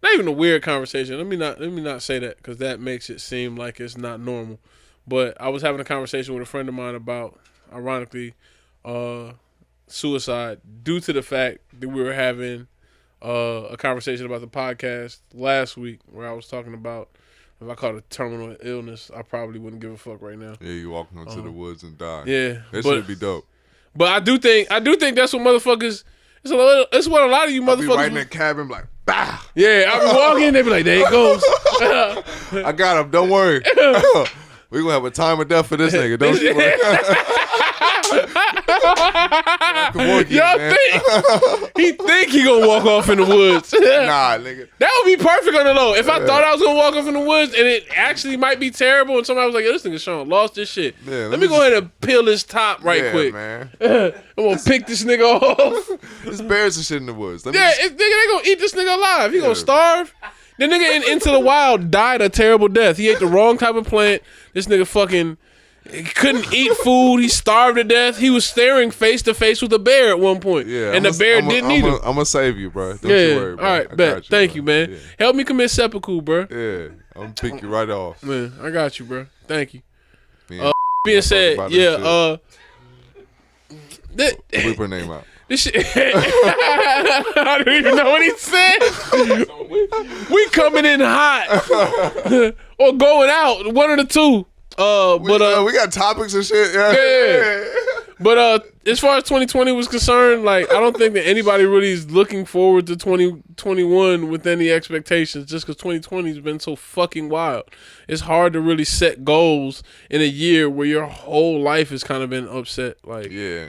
not even a weird conversation. Let me not say that because that makes it seem like it's not normal. But I was having a conversation with a friend of mine about, ironically, suicide due to the fact that we were having a conversation about the podcast last week where I was talking about if I caught a terminal illness, I probably wouldn't give a fuck right now. Yeah, you walking into the woods and die. Yeah, That should be dope. But I do think that's what motherfuckers. It's what a lot of you I'll be motherfuckers. right in that cabin like, bah! Yeah, I be walking. They be like, there it goes. I got him. Don't worry. We gonna have a time of death for this nigga. Don't you worry. Y'all think he gonna walk off in the woods? Nah, nigga. That would be perfect on the low. If I thought I was gonna walk off in the woods and it actually might be terrible, and somebody was like, "Yo, this nigga Sean lost this shit." Yeah, let me go ahead and peel this top right quick. Man. I'm gonna pick this nigga off. There's bears and shit in the woods. Nigga, they gonna eat this nigga alive. He gonna starve. The nigga in Into the Wild died a terrible death. He ate the wrong type of plant. This nigga fucking couldn't eat food. He starved to death. He was staring face to face with a bear at one point. Yeah, and the bear didn't eat him. I'm gonna save you, bro. Don't you worry, bro. All right, bet. Thank you, man. Yeah. Help me commit seppuku, bro. Yeah, I'm gonna pick you right off. Man, I got you, bro. Thank you. Man, Being said, Bleep her name out. This shit. I don't even know what he said. We coming in hot or going out, one of the two. We got topics and shit. Yeah. But as far as 2020 was concerned, like I don't think that anybody really is looking forward to 2021 with any expectations, just because 2020 has been so fucking wild. It's hard to really set goals in a year where your whole life has kind of been upset. Like, Yeah.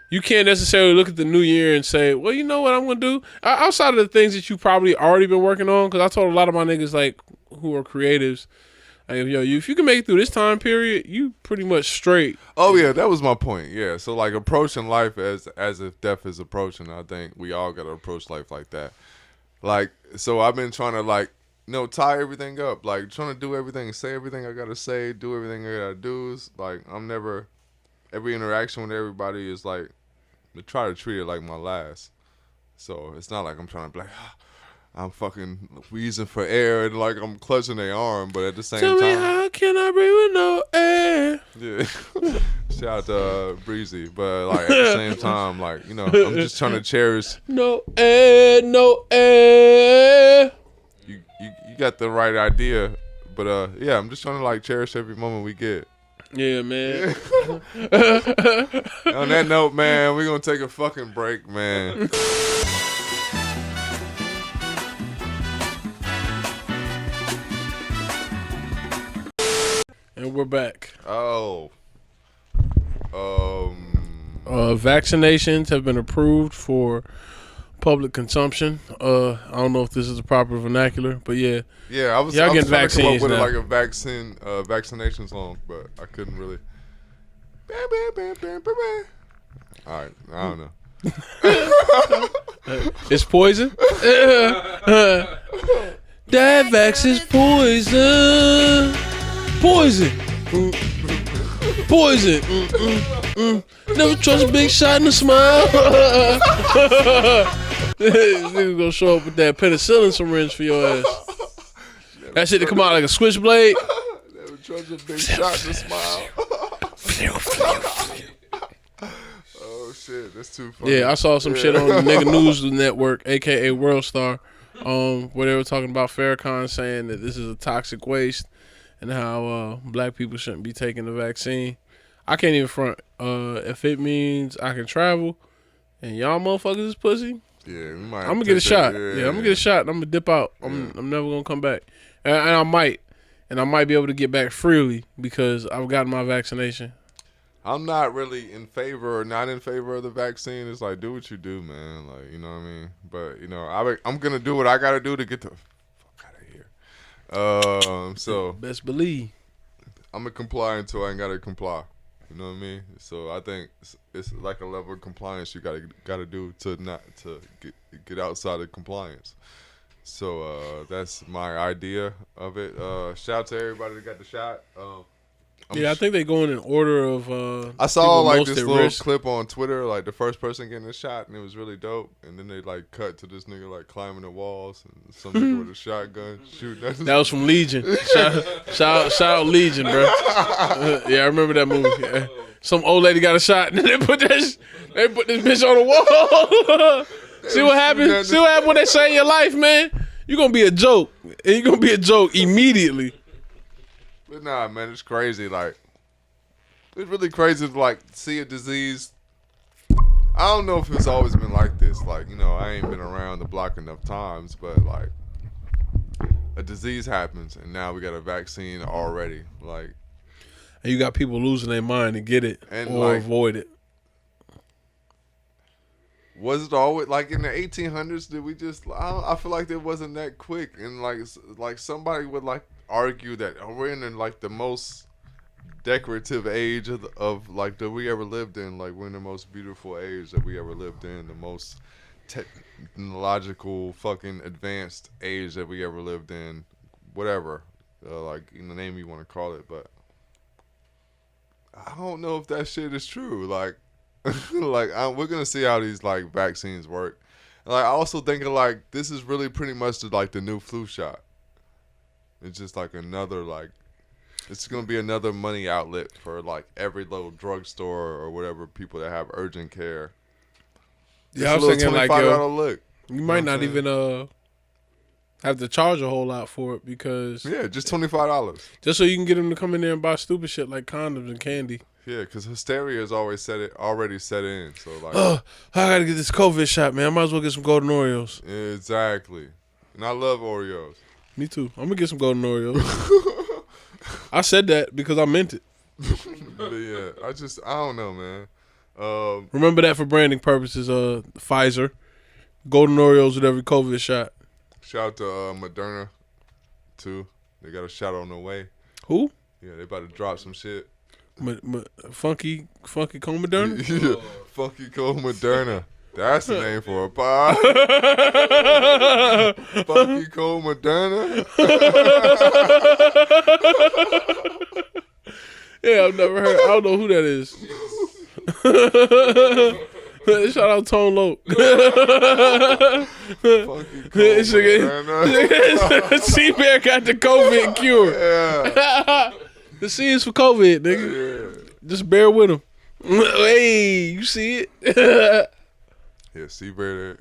you can't necessarily look at the new year and say, well, you know what I'm going to do? Outside of the things that you probably already been working on, because I told a lot of my niggas, like, who are creatives, like, yo, if you can make it through this time period, you pretty much straight. Oh, yeah, that was my point. Yeah, so, like, approaching life as if death is approaching, I think we all got to approach life like that. Like, so I've been trying to, like, tie everything up. Like, trying to do everything, say everything I got to say, do everything I got to do. Is like, every interaction with everybody is like, I try to treat it like my last. So it's not like I'm trying to be like, I'm fucking wheezing for air and like I'm clutching their arm, but at the same Tell time, me how can I breathe with no air? yeah. Shout out to Breezy, but like at the same time, like I'm just trying to cherish. No air, no air. You got the right idea, but yeah, I'm just trying to like cherish every moment we get. Yeah, man. On that note, man, we're gonna take a fucking break, man. And we're back. Oh. Vaccinations have been approved for public consumption. I don't know if this is the proper vernacular, but yeah. Yeah, I was Y'all trying getting to come vaccines up with now. like a vaccination song, but I couldn't really. All right, I don't know. It's poison. That vax is poison. Poison. Poison. Never trust a big shot and a smile. Niggas gonna show up with that penicillin syringe for your ass. That shit to come out like a switchblade. Never trust a big shot and a smile. Oh shit, that's too funny. Yeah, I saw some shit on the Nigga News Network, aka World Star, where they were talking about Farrakhan saying that this is a toxic waste and how black people shouldn't be taking the vaccine. I can't even front. If it means I can travel and y'all motherfuckers is pussy, Yeah, we might I'm gonna get a shot. that. Yeah, I'm gonna get a shot and I'm gonna dip out. I'm never gonna come back. And I might. And I might be able to get back freely because I've gotten my vaccination. I'm not really in favor or not in favor of the vaccine. It's like, do what you do, man. Like, you know what I mean? But, you know, I'm going to do what I got to do to get the fuck out of here. So Best believe. I'm going to comply until I ain't got to comply. You know what I mean? So I think it's like a level of compliance you got to do to not to get outside of compliance. So that's my idea of it. Shout out to everybody that got the shot. I think they go in order of. I saw like most this at little risk. clip on Twitter, like the first person getting a shot, and it was really dope. And then they like cut to this nigga like climbing the walls, and some nigga with a shotgun shooting. That was from Legion. Shout out Legion, bro. Yeah, I remember that movie. Yeah. Some old lady got a shot, and then they put this bitch on the wall. See what happens? See what happens when they say your life, man? You're gonna be a joke, and you're gonna be a joke immediately. But nah, man, it's crazy. Like, it's really crazy to like see a disease. I don't know if it's always been like this. Like, you know, I ain't been around the block enough times, but like, a disease happens, and now we got a vaccine already. Like, And you got people losing their mind to get it And, or like, avoid it. was it always like in the 1800s? Did we just? I feel like it wasn't that quick, and like somebody would like argue that we're in like the most decorative age of like that we ever lived in. Like we're in the most beautiful age that we ever lived in, the most technological fucking advanced age that we ever lived in. Whatever, like in the name you want to call it, but I don't know if that shit is true. Like. We're gonna see how these like vaccines work. And, like I also think of like this is really pretty much like the new flu shot. It's just like another like it's gonna be another money outlet for like every little drugstore or whatever people that have urgent care. Yeah, I was thinking like yo, look. you might not even have to charge a whole lot for it because just $25. just so you can get them to come in there and buy stupid shit like condoms and candy. Yeah, because hysteria is already set in. So like, Oh, I gotta get this COVID shot, man. I might as well get some golden Oreos. exactly. And I love Oreos. Me too. I'm gonna get some golden Oreos. I said that because I meant it. But yeah, I don't know, man. Remember that for branding purposes. Pfizer, golden Oreos with every COVID shot. Shout out to Moderna too. They got a shot on the way. Who? Yeah, they about to drop some shit. Funky Cone Moderna? Yeah, Funky Cold Moderna. That's the name for a pod. Funky Cold Moderna. Yeah, I've never heard. I don't know who that is. Shout out Tone Loc. Funky Cold Moderna. C-Bear got the COVID cure. Yeah. The C is for COVID, nigga. Yeah. Just bear with him. Hey, you see it? Yeah, C-Bear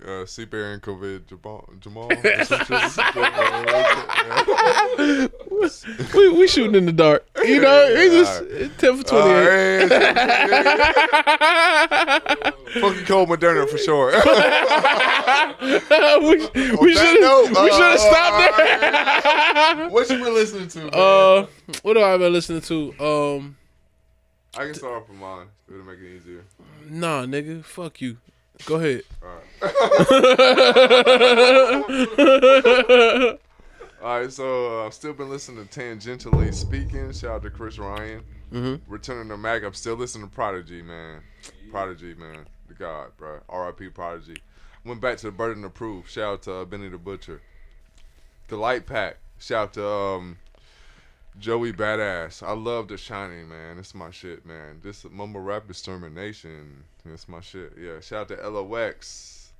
and COVID Jamal. we shooting in the dark. You know, it's 10 for 28. Funky Cold Moderna for sure. we should have stopped there. What you been listening to, man? What have I been listening to? I can start off with mine. It'll make it easier. Nah, nigga, fuck you. Go ahead. All right, so I've still been listening to Tangentially Speaking. Shout out to Chris Ryan. Returning to Mac. I'm still listening to Prodigy, man. The God, bro. R.I.P. Prodigy. Went back to the Burden of Proof. Shout out to Benny the Butcher. The Light Pack. Shout out to Joey Badass. I love The Shining, man. It's my shit, man. This mumble rap extermination. It's my shit. Yeah. Shout out to LOX.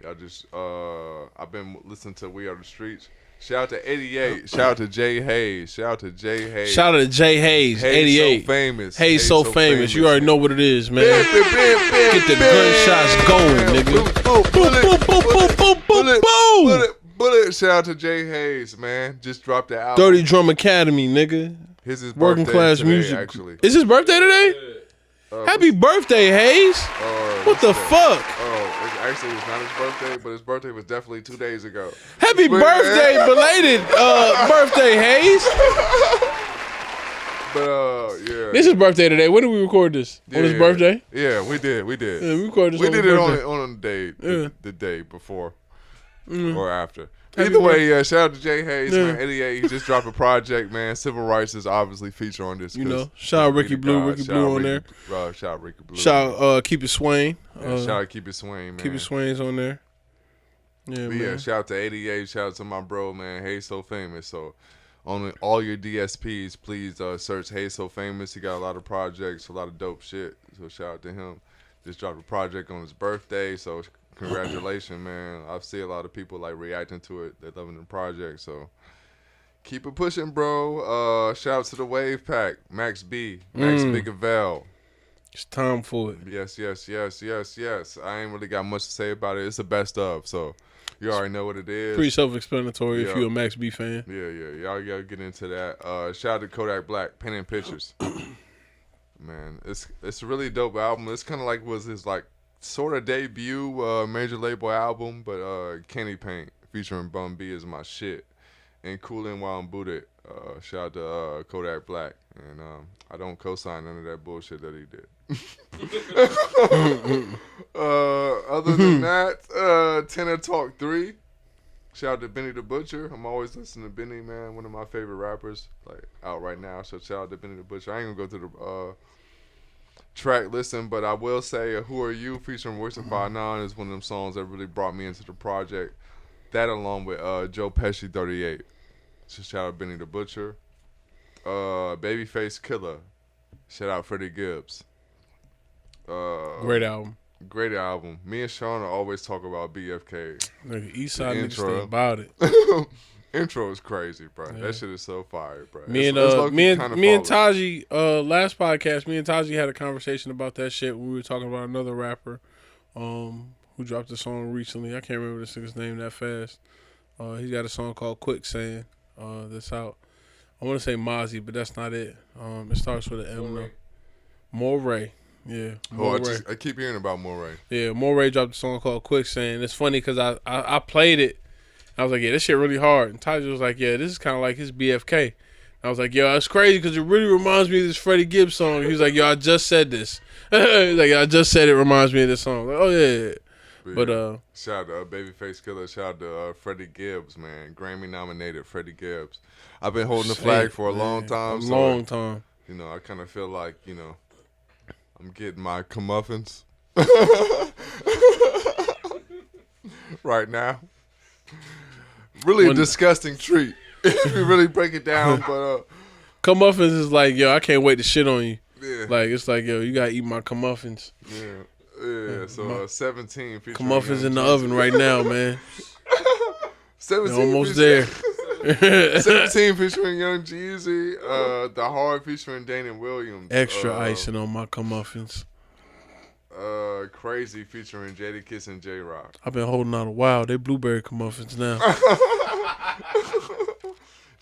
Y'all just I've been listening to We Are the Streets. Shout out to 88. Shout out to Jay Hayes. Shout out to Jay Hayes. Shout out to Jay Hayes, 88. So famous. Hayes so famous. You already know what it is, man. Get the gunshots going, nigga. Boom, boom, boom, boom, boom, boom. Bullet. Shout out to Jay Hayes, man. Just dropped the album. Dirty Drum Academy, nigga. His is Working birthday class today, music. actually. Is his birthday today? Happy birthday, Hayes. What the fuck? Actually, it's not his birthday, but his birthday was definitely 2 days ago. Happy birthday, belated birthday, Hayes. But yeah. This is his birthday today. When did we record this? On his birthday? Yeah, we did. Yeah, we recorded this We on did his it birthday. on the day, Yeah. the day before or after. Happy Either way, birthday. yeah, shout out to Jay Hayes, Yeah. man. 88, he just dropped a project, man. Civil rights is obviously featured on this. You know, shout out Ricky Blue, Ricky Blue on there. Shout out Ricky Blue. Shout out Keep It Swain. Shout out Keep It Swing, man. Keep It Swain's on there. Yeah, But man. yeah, shout out to 88. Shout out to my bro, man. Hey So Famous. So on all your DSPs, please search Hey So Famous. He got a lot of projects, a lot of dope shit. So shout out to him. Just dropped a project on his birthday. So congratulations, man. I see a lot of people like reacting to it. They're loving the project. So keep it pushing, bro. Shout out to the Wave Pack. Max B. Max Bigavel. It's time for it. Yes. I ain't really got much to say about it. It's the best of. So you already know what it is. Pretty self-explanatory if Yeah. you're a Max B fan. Yeah. Y'all gotta get into that. Shout out to Kodak Black, Painting Pictures. Man, it's a really dope album. It's kind of like was his like sort of debut major label album, but Candy Paint featuring Bum B is my shit. And Coolin' While I'm Booted. Shout out to Kodak Black. And I don't co-sign none of that bullshit that he did. Other than that, Tenor Talk 3. Shout out to Benny the Butcher. I'm always listening to Benny, man. One of my favorite rappers, like out right now. So shout out to Benny the Butcher. I ain't gonna go through the track listing, but I will say "Who Are You" featuring Royce and 5'9" is one of them songs that really brought me into the project. That along with Joe Pesci 38. So shout out Benny the Butcher. Babyface Killer. Shout out Freddie Gibbs. Great album. Great album. Me and Shauna always talk about BFK. Nigga, Eastside niggas intro. think about it. Intro is crazy, bro. Yeah. That shit is so fire, bro. Me and Taji, last podcast, me and Taji had a conversation about that shit when we were talking about another rapper who dropped a song recently. I can't remember this nigga's name that fast. He got a song called Quicksand that's out. I want to say Mozzie, but that's not it. It starts with an M though. Moray. Yeah. I keep hearing about Moray. Yeah, Moray dropped a song called Quicksand. It's funny because I played it. I was like, yeah, this shit really hard. And Taji was like, yeah, this is kind of like his BFK. I was like, yo, that's crazy because it really reminds me of this Freddie Gibbs song. He was like, yo, I just said this. He's like, I just said it reminds me of this song. Like, oh, yeah. But shout out to Babyface Killer. Shout out to Freddie Gibbs, man. Grammy nominated Freddie Gibbs. I've been holding the flag for a long time. Long time. You know, I kind of feel like, you know, I'm getting my comeuppance right now. Really a disgusting treat if you really break it down. But comeuppance is like, yo, I can't wait to shit on you. yeah, Like, it's like, yo, you got to eat my comeuppance. yeah. So 17 featuring Comeuppance Young in the Jeezy. oven right now, man. 17 You're almost featuring- there. 17 featuring Young Jeezy. The Hard featuring Dana Williams. Extra icing on my comeuppance. Crazy featuring Jadakiss and J Rock. I've been holding out a while. They blueberry comeuppance now.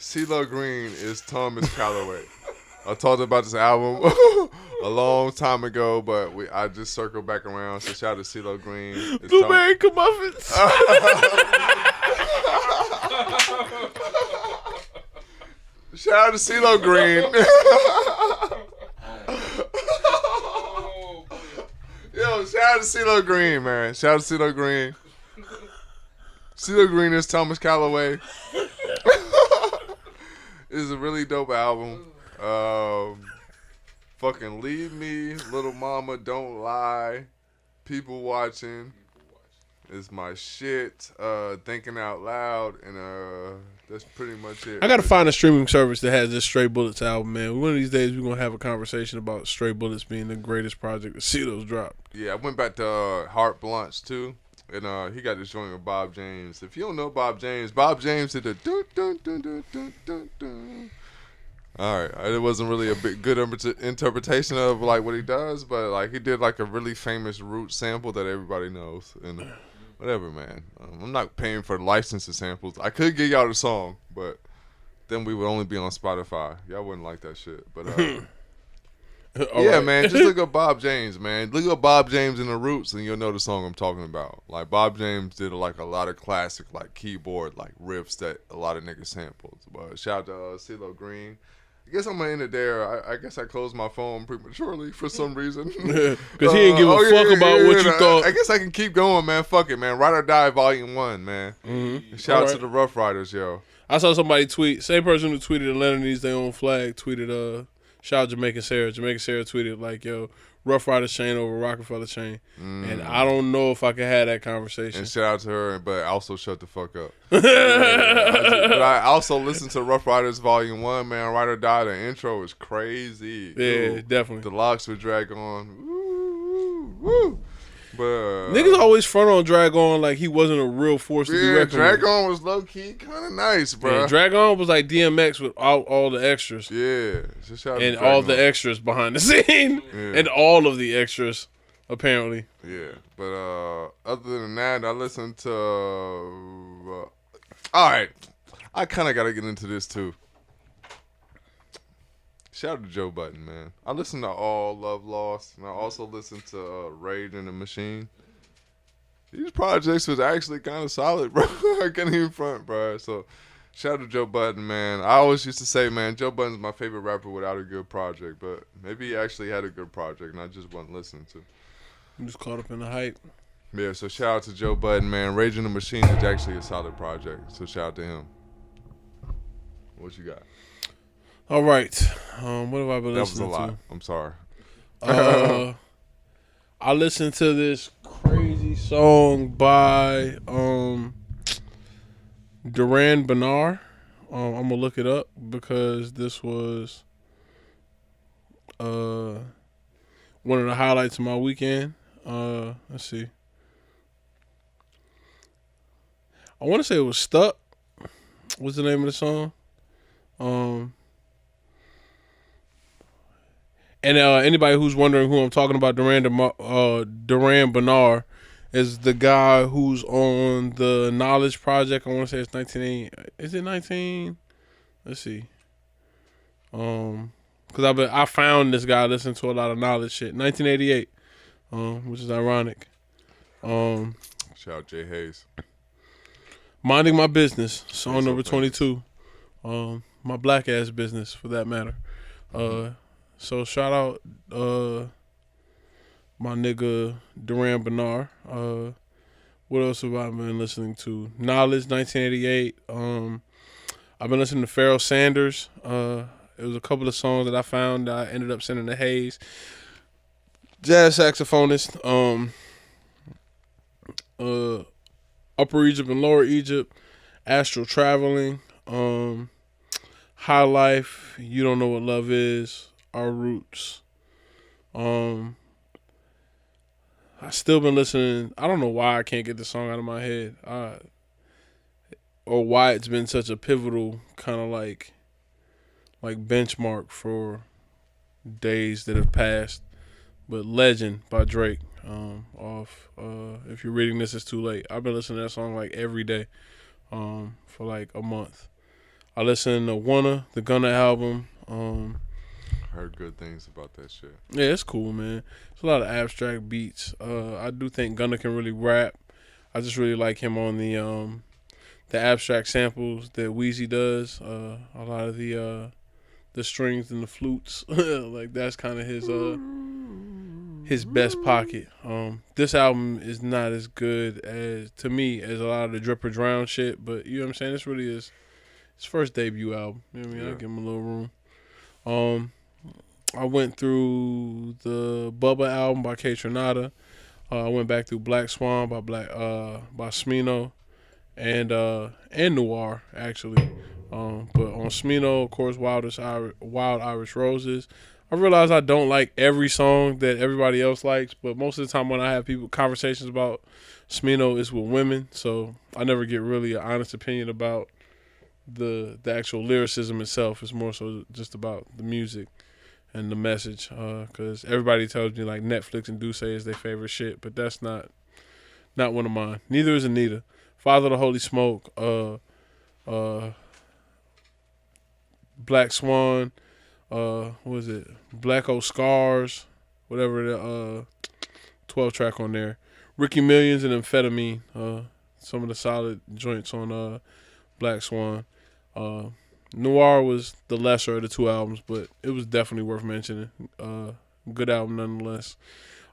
CeeLo Green is Thomas Calloway. I talked about this album a long time ago, but I just circled back around. So shout out to CeeLo Green. It's Blueberry comeuppance. Shout out to CeeLo Green. Yo, shout out to CeeLo Green, man. Shout out to CeeLo Green. CeeLo Green is Thomas Calloway. It's a really dope album. Fucking Leave Me, Little Mama, Don't Lie, People Watching is my shit. Thinking Out Loud, and that's pretty much it. I gotta find a streaming service that has this Stray Bullets album, man. One of these days we're gonna have a conversation about Stray Bullets being the greatest project that CeeLo's dropped. Yeah, I went back to Heart Blunts too, and he got this joint with Bob James. If you don't know Bob James did the dun dun dun dun dun dun dun. All right, it wasn't really a good interpretation of like what he does, but like he did like a really famous root sample that everybody knows, and whatever, man. I'm not paying for licensing samples. I could give y'all the song, but then we would only be on Spotify. Y'all wouldn't like that shit. But All yeah, right. man, just look up Bob James, man. Look up Bob James and the Roots, and you'll know the song I'm talking about. Like Bob James did like a lot of classic like keyboard like riffs that a lot of niggas sampled. But shout out to CeeLo Green. I guess I'm gonna end it there. I guess I closed my phone prematurely for some reason. Because he didn't give a fuck about what you thought. I guess I can keep going, man. Fuck it, man. Ride or Die Volume 1, man. Mm-hmm. Shout out to the Rough Riders, yo. I saw somebody tweet, same person who tweeted Atlanta needs their own flag, tweeted, shout out Jamaican Sarah. Jamaican Sarah tweeted, like, yo, Rough Riders chain over Rockefeller chain. And I don't know if I could have that conversation. And shout out to her, but also shut the fuck up. But I also listened to Rough Riders Volume 1, man. Ride or Die, the intro is crazy. Yeah, Ooh, definitely. The locks would drag on. Woo, woo. But niggas always front on Drag On like he wasn't a real force to be reckoned with. Drag On was low key kind of nice, bro. Yeah, Drag On was like DMX with all the extras. Yeah, just shout out And to Drag all On. the extras behind the scene. Yeah. And all of the extras, apparently. Yeah, but other than that, I listened to. All right, I kind of got to get into this too. Shout out to Joe Budden, man. I listened to All Love Lost, and I also listened to Rage in the Machine. These projects was actually kind of solid, bro. I can't even front, bro. So, shout out to Joe Budden, man. I always used to say, man, Joe Budden's my favorite rapper without a good project, but maybe he actually had a good project, and I just wasn't listening to. I'm just caught up in the hype. Yeah, so shout out to Joe Budden, man. Rage in the Machine is actually a solid project, so shout out to him. What you got? All right. What have I been That was a listening lot. to? I'm sorry. I listened to this crazy song by Duran Bernard. I'm gonna look it up because this was one of the highlights of my weekend. Let's see. I want to say it was Stuck. What's the name of the song? And anybody who's wondering who I'm talking about, Duran Bernard is the guy who's on the Knowledge Project. I want to say it's 1980. Is it 19? Let's see. Because I found this guy listening to a lot of Knowledge shit. 1988, which is ironic. Shout out Jay Hayes. Minding My Business, song Yes, number okay. 22. My black ass business, for that matter. So shout out my nigga Duran Bernard. What else have I been listening to? Knowledge, 1988. I've been listening to Pharoah Sanders. It was a couple of songs that I found that I ended up sending to Hayes. Jazz saxophonist. Upper Egypt and Lower Egypt. Astral Traveling. High Life. You Don't Know What Love Is. Our Roots. I still been listening. I don't know why I can't get the song out of my head, or why it's been such a pivotal kind of like benchmark for days that have passed. But Legend by Drake. Off. If you're reading this, it's too late. I've been listening to that song like every day, for like a month. I listened to Wanna, the Gunna album. Heard good things about that shit. Yeah, it's cool, man. It's a lot of abstract beats. I do think Gunna can really rap. I just really like him on the abstract samples that Weezy does. A lot of the strings and the flutes, like that's kind of his best pocket. This album is not as good as to me as a lot of the Drip or Drown shit, but you know what I'm saying. This really is his first debut album. You know what I mean? Yeah. I give him a little room. I went through the Bubba album by K Tronada. I went back through Black Swan by Smino and Noir actually. But on Smino, of course, Wild Irish Roses. I realize I don't like every song that everybody else likes, but most of the time when I have conversations about Smino, it's with women, so I never get really an honest opinion about the actual lyricism itself. It's more so just about the music and the message, because everybody tells me like Netflix and Duce is their favorite shit, but that's not one of mine. Neither is Anita. Father of the Holy Smoke, Black Swan, what is it? Black O Scars, whatever the 12 track on there. Ricky Millions and Amphetamine, some of the solid joints on Black Swan. Noir was the lesser of the two albums, but it was definitely worth mentioning. Good album nonetheless.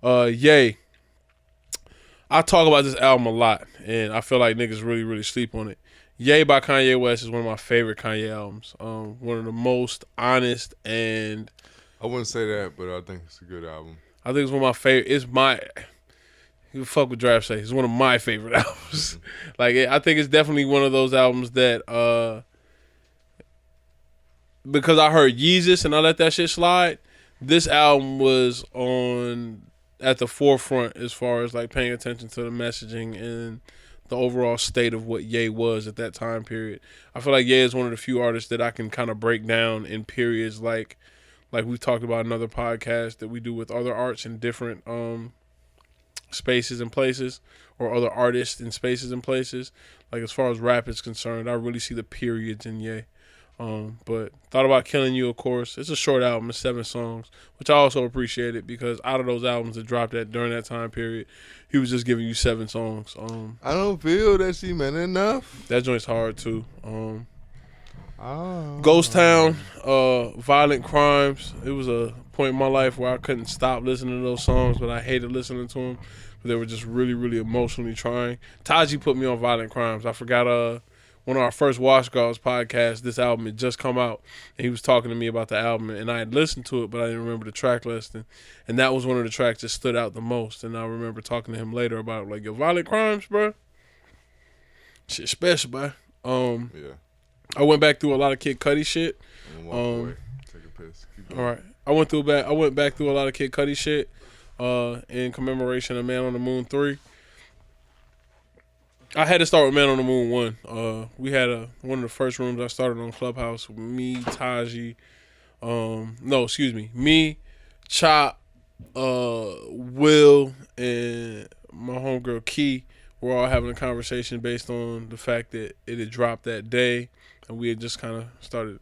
Yay. I talk about this album a lot, and I feel like niggas really, really sleep on it. Yay by Kanye West is one of my favorite Kanye albums. One of the most honest, and I wouldn't say that, but I think it's a good album. I think it's one of my favorite. It's my, you fuck with Draft say. It's one of my favorite albums. Like, I think it's definitely one of those albums that, because I heard Yeezus and I let that shit slide, this album was at the forefront as far as like paying attention to the messaging and the overall state of what Ye was at that time period. I feel like Ye is one of the few artists that I can kind of break down in periods like we've talked about in other podcasts that we do with other arts in different spaces and places, or other artists in spaces and places. Like as far as rap is concerned, I really see the periods in Ye. But Thought About Killing You, of course. It's a short album. It's 7 songs, which I also appreciated because out of those albums that dropped during that time period, he was just giving you 7 songs. I don't feel that she meant enough. That joint's hard too. Ghost Town, Violent Crimes. It was a point in my life where I couldn't stop listening to those songs, but I hated listening to them. But they were just really, really emotionally trying. Taji put me on Violent Crimes. I forgot one of our first Wash Girls podcasts, this album had just come out, and he was talking to me about the album, and I had listened to it, but I didn't remember the track listing, and that was one of the tracks that stood out the most. And I remember talking to him later about it, like, yo, Violent Crimes, bro, shit special, bro. Yeah. I went back through a lot of Kid Cudi shit. I'm gonna walk away. Take a piss. Keep going. All right, I went back through a lot of Kid Cudi shit in commemoration of Man on the Moon 3. I had to start with Man on the Moon 1. We had one of the first rooms I started on Clubhouse with me, Taji. Me, Chop, Will, and my homegirl Key. We're all having a conversation based on the fact that it had dropped that day, and we had just kind of started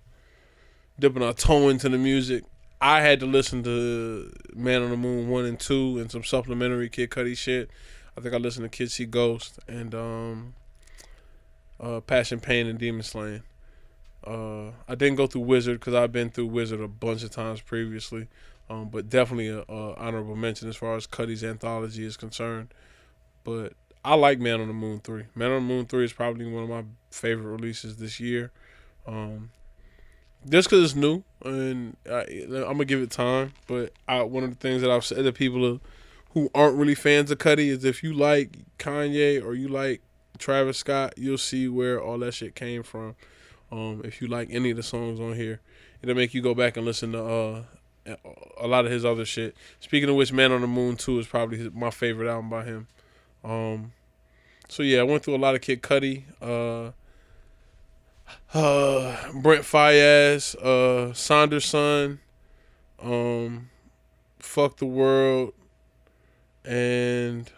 dipping our toe into the music. I had to listen to Man on the Moon 1 and 2 and some supplementary Kid Cudi shit. I think I listened to Kids See Ghost and Passion, Pain, and Demon Slaying. I didn't go through Wizard because I've been through Wizard a bunch of times previously, but definitely a honorable mention as far as Cudi's anthology is concerned. But I like Man on the Moon 3. Man on the Moon 3 is probably one of my favorite releases this year. Just because it's new, and I'm going to give it time. But one of the things that I've said to people who aren't really fans of Cudi is if you like Kanye or you like Travis Scott, you'll see where all that shit came from. If you like any of the songs on here, it'll make you go back and listen to a lot of his other shit. Speaking of which, Man on the Moon 2 is probably my favorite album by him. So yeah, I went through a lot of Kid Cudi. Brent Faiyaz, Sanderson, Fuck the World, and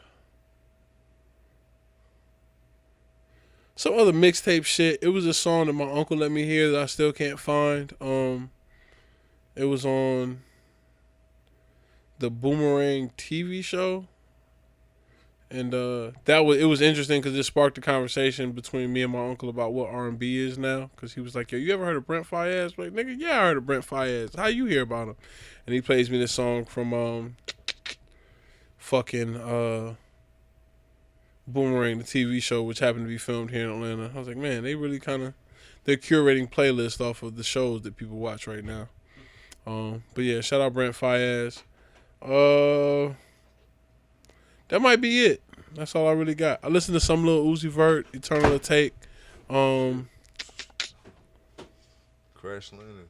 some other mixtape shit. It was a song that my uncle let me hear that I still can't find. It was on the Boomerang TV show. And it was interesting because it sparked a conversation between me and my uncle about what R&B is now. Because he was like, yo, you ever heard of Brent Faiyaz? Like, nigga, yeah, I heard of Brent Faiyaz. How you hear about him? And he plays me this song from Boomerang, the TV show, which happened to be filmed here in Atlanta. I was like, man, they really they're curating playlists off of the shows that people watch right now. But yeah, shout out Brent Faiyaz. That might be it. That's all I really got. I listened to some Lil Uzi Vert, Eternal Take. Crash Landing.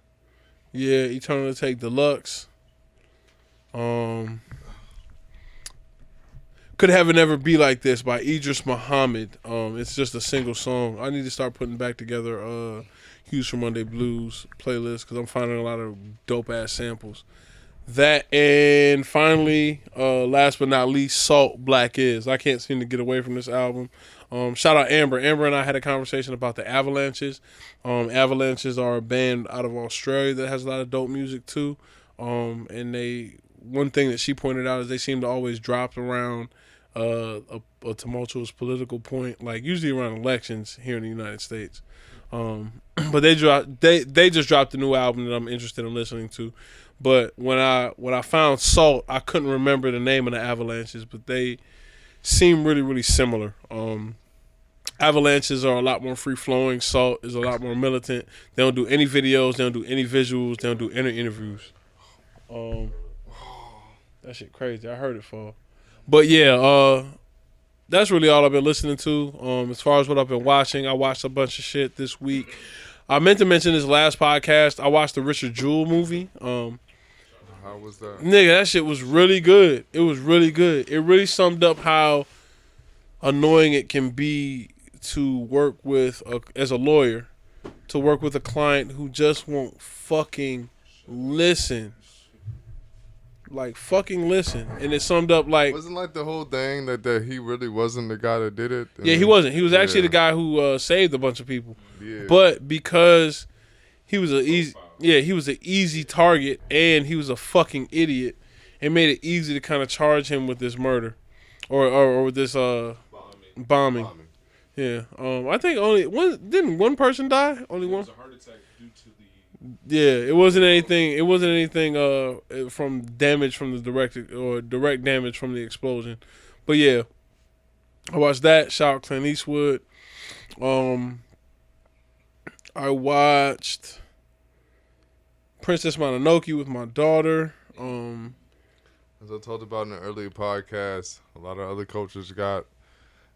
Yeah, Eternal Take Deluxe. Could Have It Never Be Like This by Idris Muhammad. It's just a single song. I need to start putting back together Hughes from Monday Blues playlist because I'm finding a lot of dope ass samples. That, and finally, last but not least, Salt Black Is. I can't seem to get away from this album. Shout out Amber. Amber and I had a conversation about the Avalanches. Avalanches are a band out of Australia that has a lot of dope music too. And one thing that she pointed out is they seem to always drop around a tumultuous political point, like usually around elections here in the United States. But they just dropped a new album that I'm interested in listening to. But when I found Salt, I couldn't remember the name of the Avalanches, but they seem really, really similar. Avalanches are a lot more free flowing. Salt is a lot more militant. They don't do any videos. They don't do any visuals. They don't do any interviews. That shit crazy. I heard it fall. But yeah, that's really all I've been listening to. As far as what I've been watching, I watched a bunch of shit this week. I meant to mention this last podcast. I watched the Richard Jewell movie. How was that? Nigga, that shit was really good. It was really good. It really summed up how annoying it can be to work with, as a lawyer, to work with a client who just won't fucking listen. Like, fucking listen. And it summed up like... Wasn't like the whole thing that he really wasn't the guy that did it? Yeah, he wasn't. He was actually the guy who saved a bunch of people. Yeah. But because he was an easy target and he was a fucking idiot, it made it easy to kind of charge him with this murder or with this bombing. Yeah. I think didn't one person die? Only one? It was a heart attack due to the... Yeah, it wasn't anything from damage from the direct damage from the explosion. But yeah, I watched that. Shout out Clint Eastwood. I watched Princess Mononoke with my daughter. As I talked about in the earlier podcast, a lot of other cultures got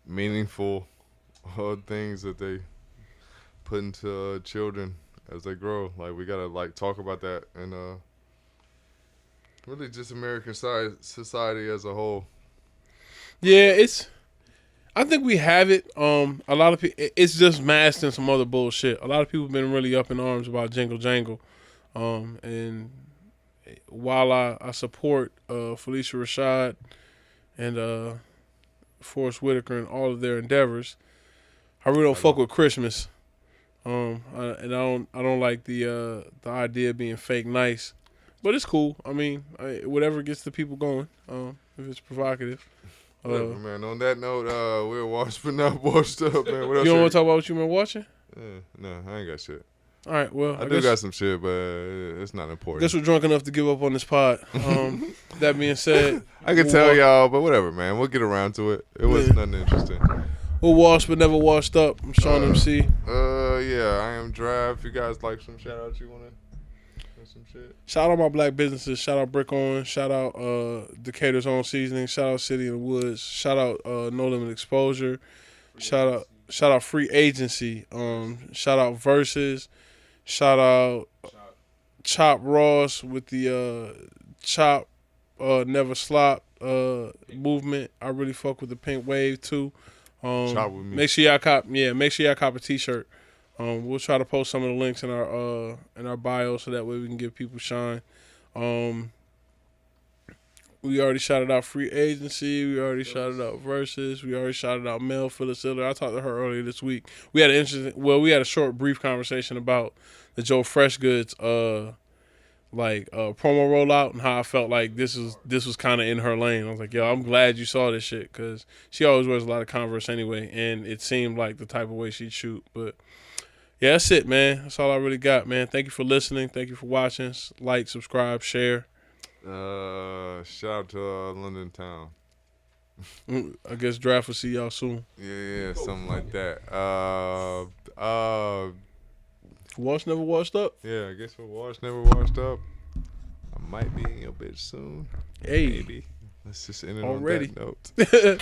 meaningful things that they put into children as they grow. Like, we gotta talk about that, and really just American society as a whole. Yeah, I think we have it. A lot of people, it's just masked in some other bullshit. A lot of people have been really up in arms about Jingle Jangle, and while I support Felicia Rashad and Forrest Whitaker and all of their endeavors, I really don't fuck with Christmas. I don't like the idea of being fake nice, but it's cool. I mean, whatever gets the people going. If it's provocative. Whatever, man. On that note, we're washed but not washed up, man. What else? You don't want to talk about what you've been watching? No, I ain't got shit. All right, well, I do got some shit, but it's not important. Guess we're drunk enough to give up on this pod. That being said, I can tell y'all, but whatever, man. We'll get around to it. It was nothing interesting. We're washed but never washed up. I'm Sean MC. Yeah, I am Drive. If you guys like some shout outs, you want to some shit? Shout out my black businesses. Shout out Brick On. Shout out Decatur's Own Seasoning. Shout out City in the Woods. Shout out No Limit Exposure. Shout out Free Agency. Shout out Versus. Shout out Chop Ross with the Chop Never Slop movement. I really fuck with the Pink Wave too. Chop with me. Make sure y'all cop a t-shirt. We'll try to post some of the links in our bio so that way we can give people shine. We already shouted out Free Agency. We already shouted out Versus. We already shouted out Mel Phyllis Iller. I talked to her earlier this week. We had a short, brief conversation about the Joe Freshgoods promo rollout and how I felt like this was kind of in her lane. I was like, yo, I'm glad you saw this shit because she always wears a lot of Converse anyway, and it seemed like the type of way she'd shoot. But yeah, that's it, man. That's all I really got, man. Thank you for listening. Thank you for watching. Like, subscribe, share. Shout out to London Town. I guess Draft will see y'all soon. Yeah, something like that. Washed never washed up. Yeah, I guess we're washed, never washed up. I might be in your bitch soon. Hey, Maybe. Let's just end it already. on that note.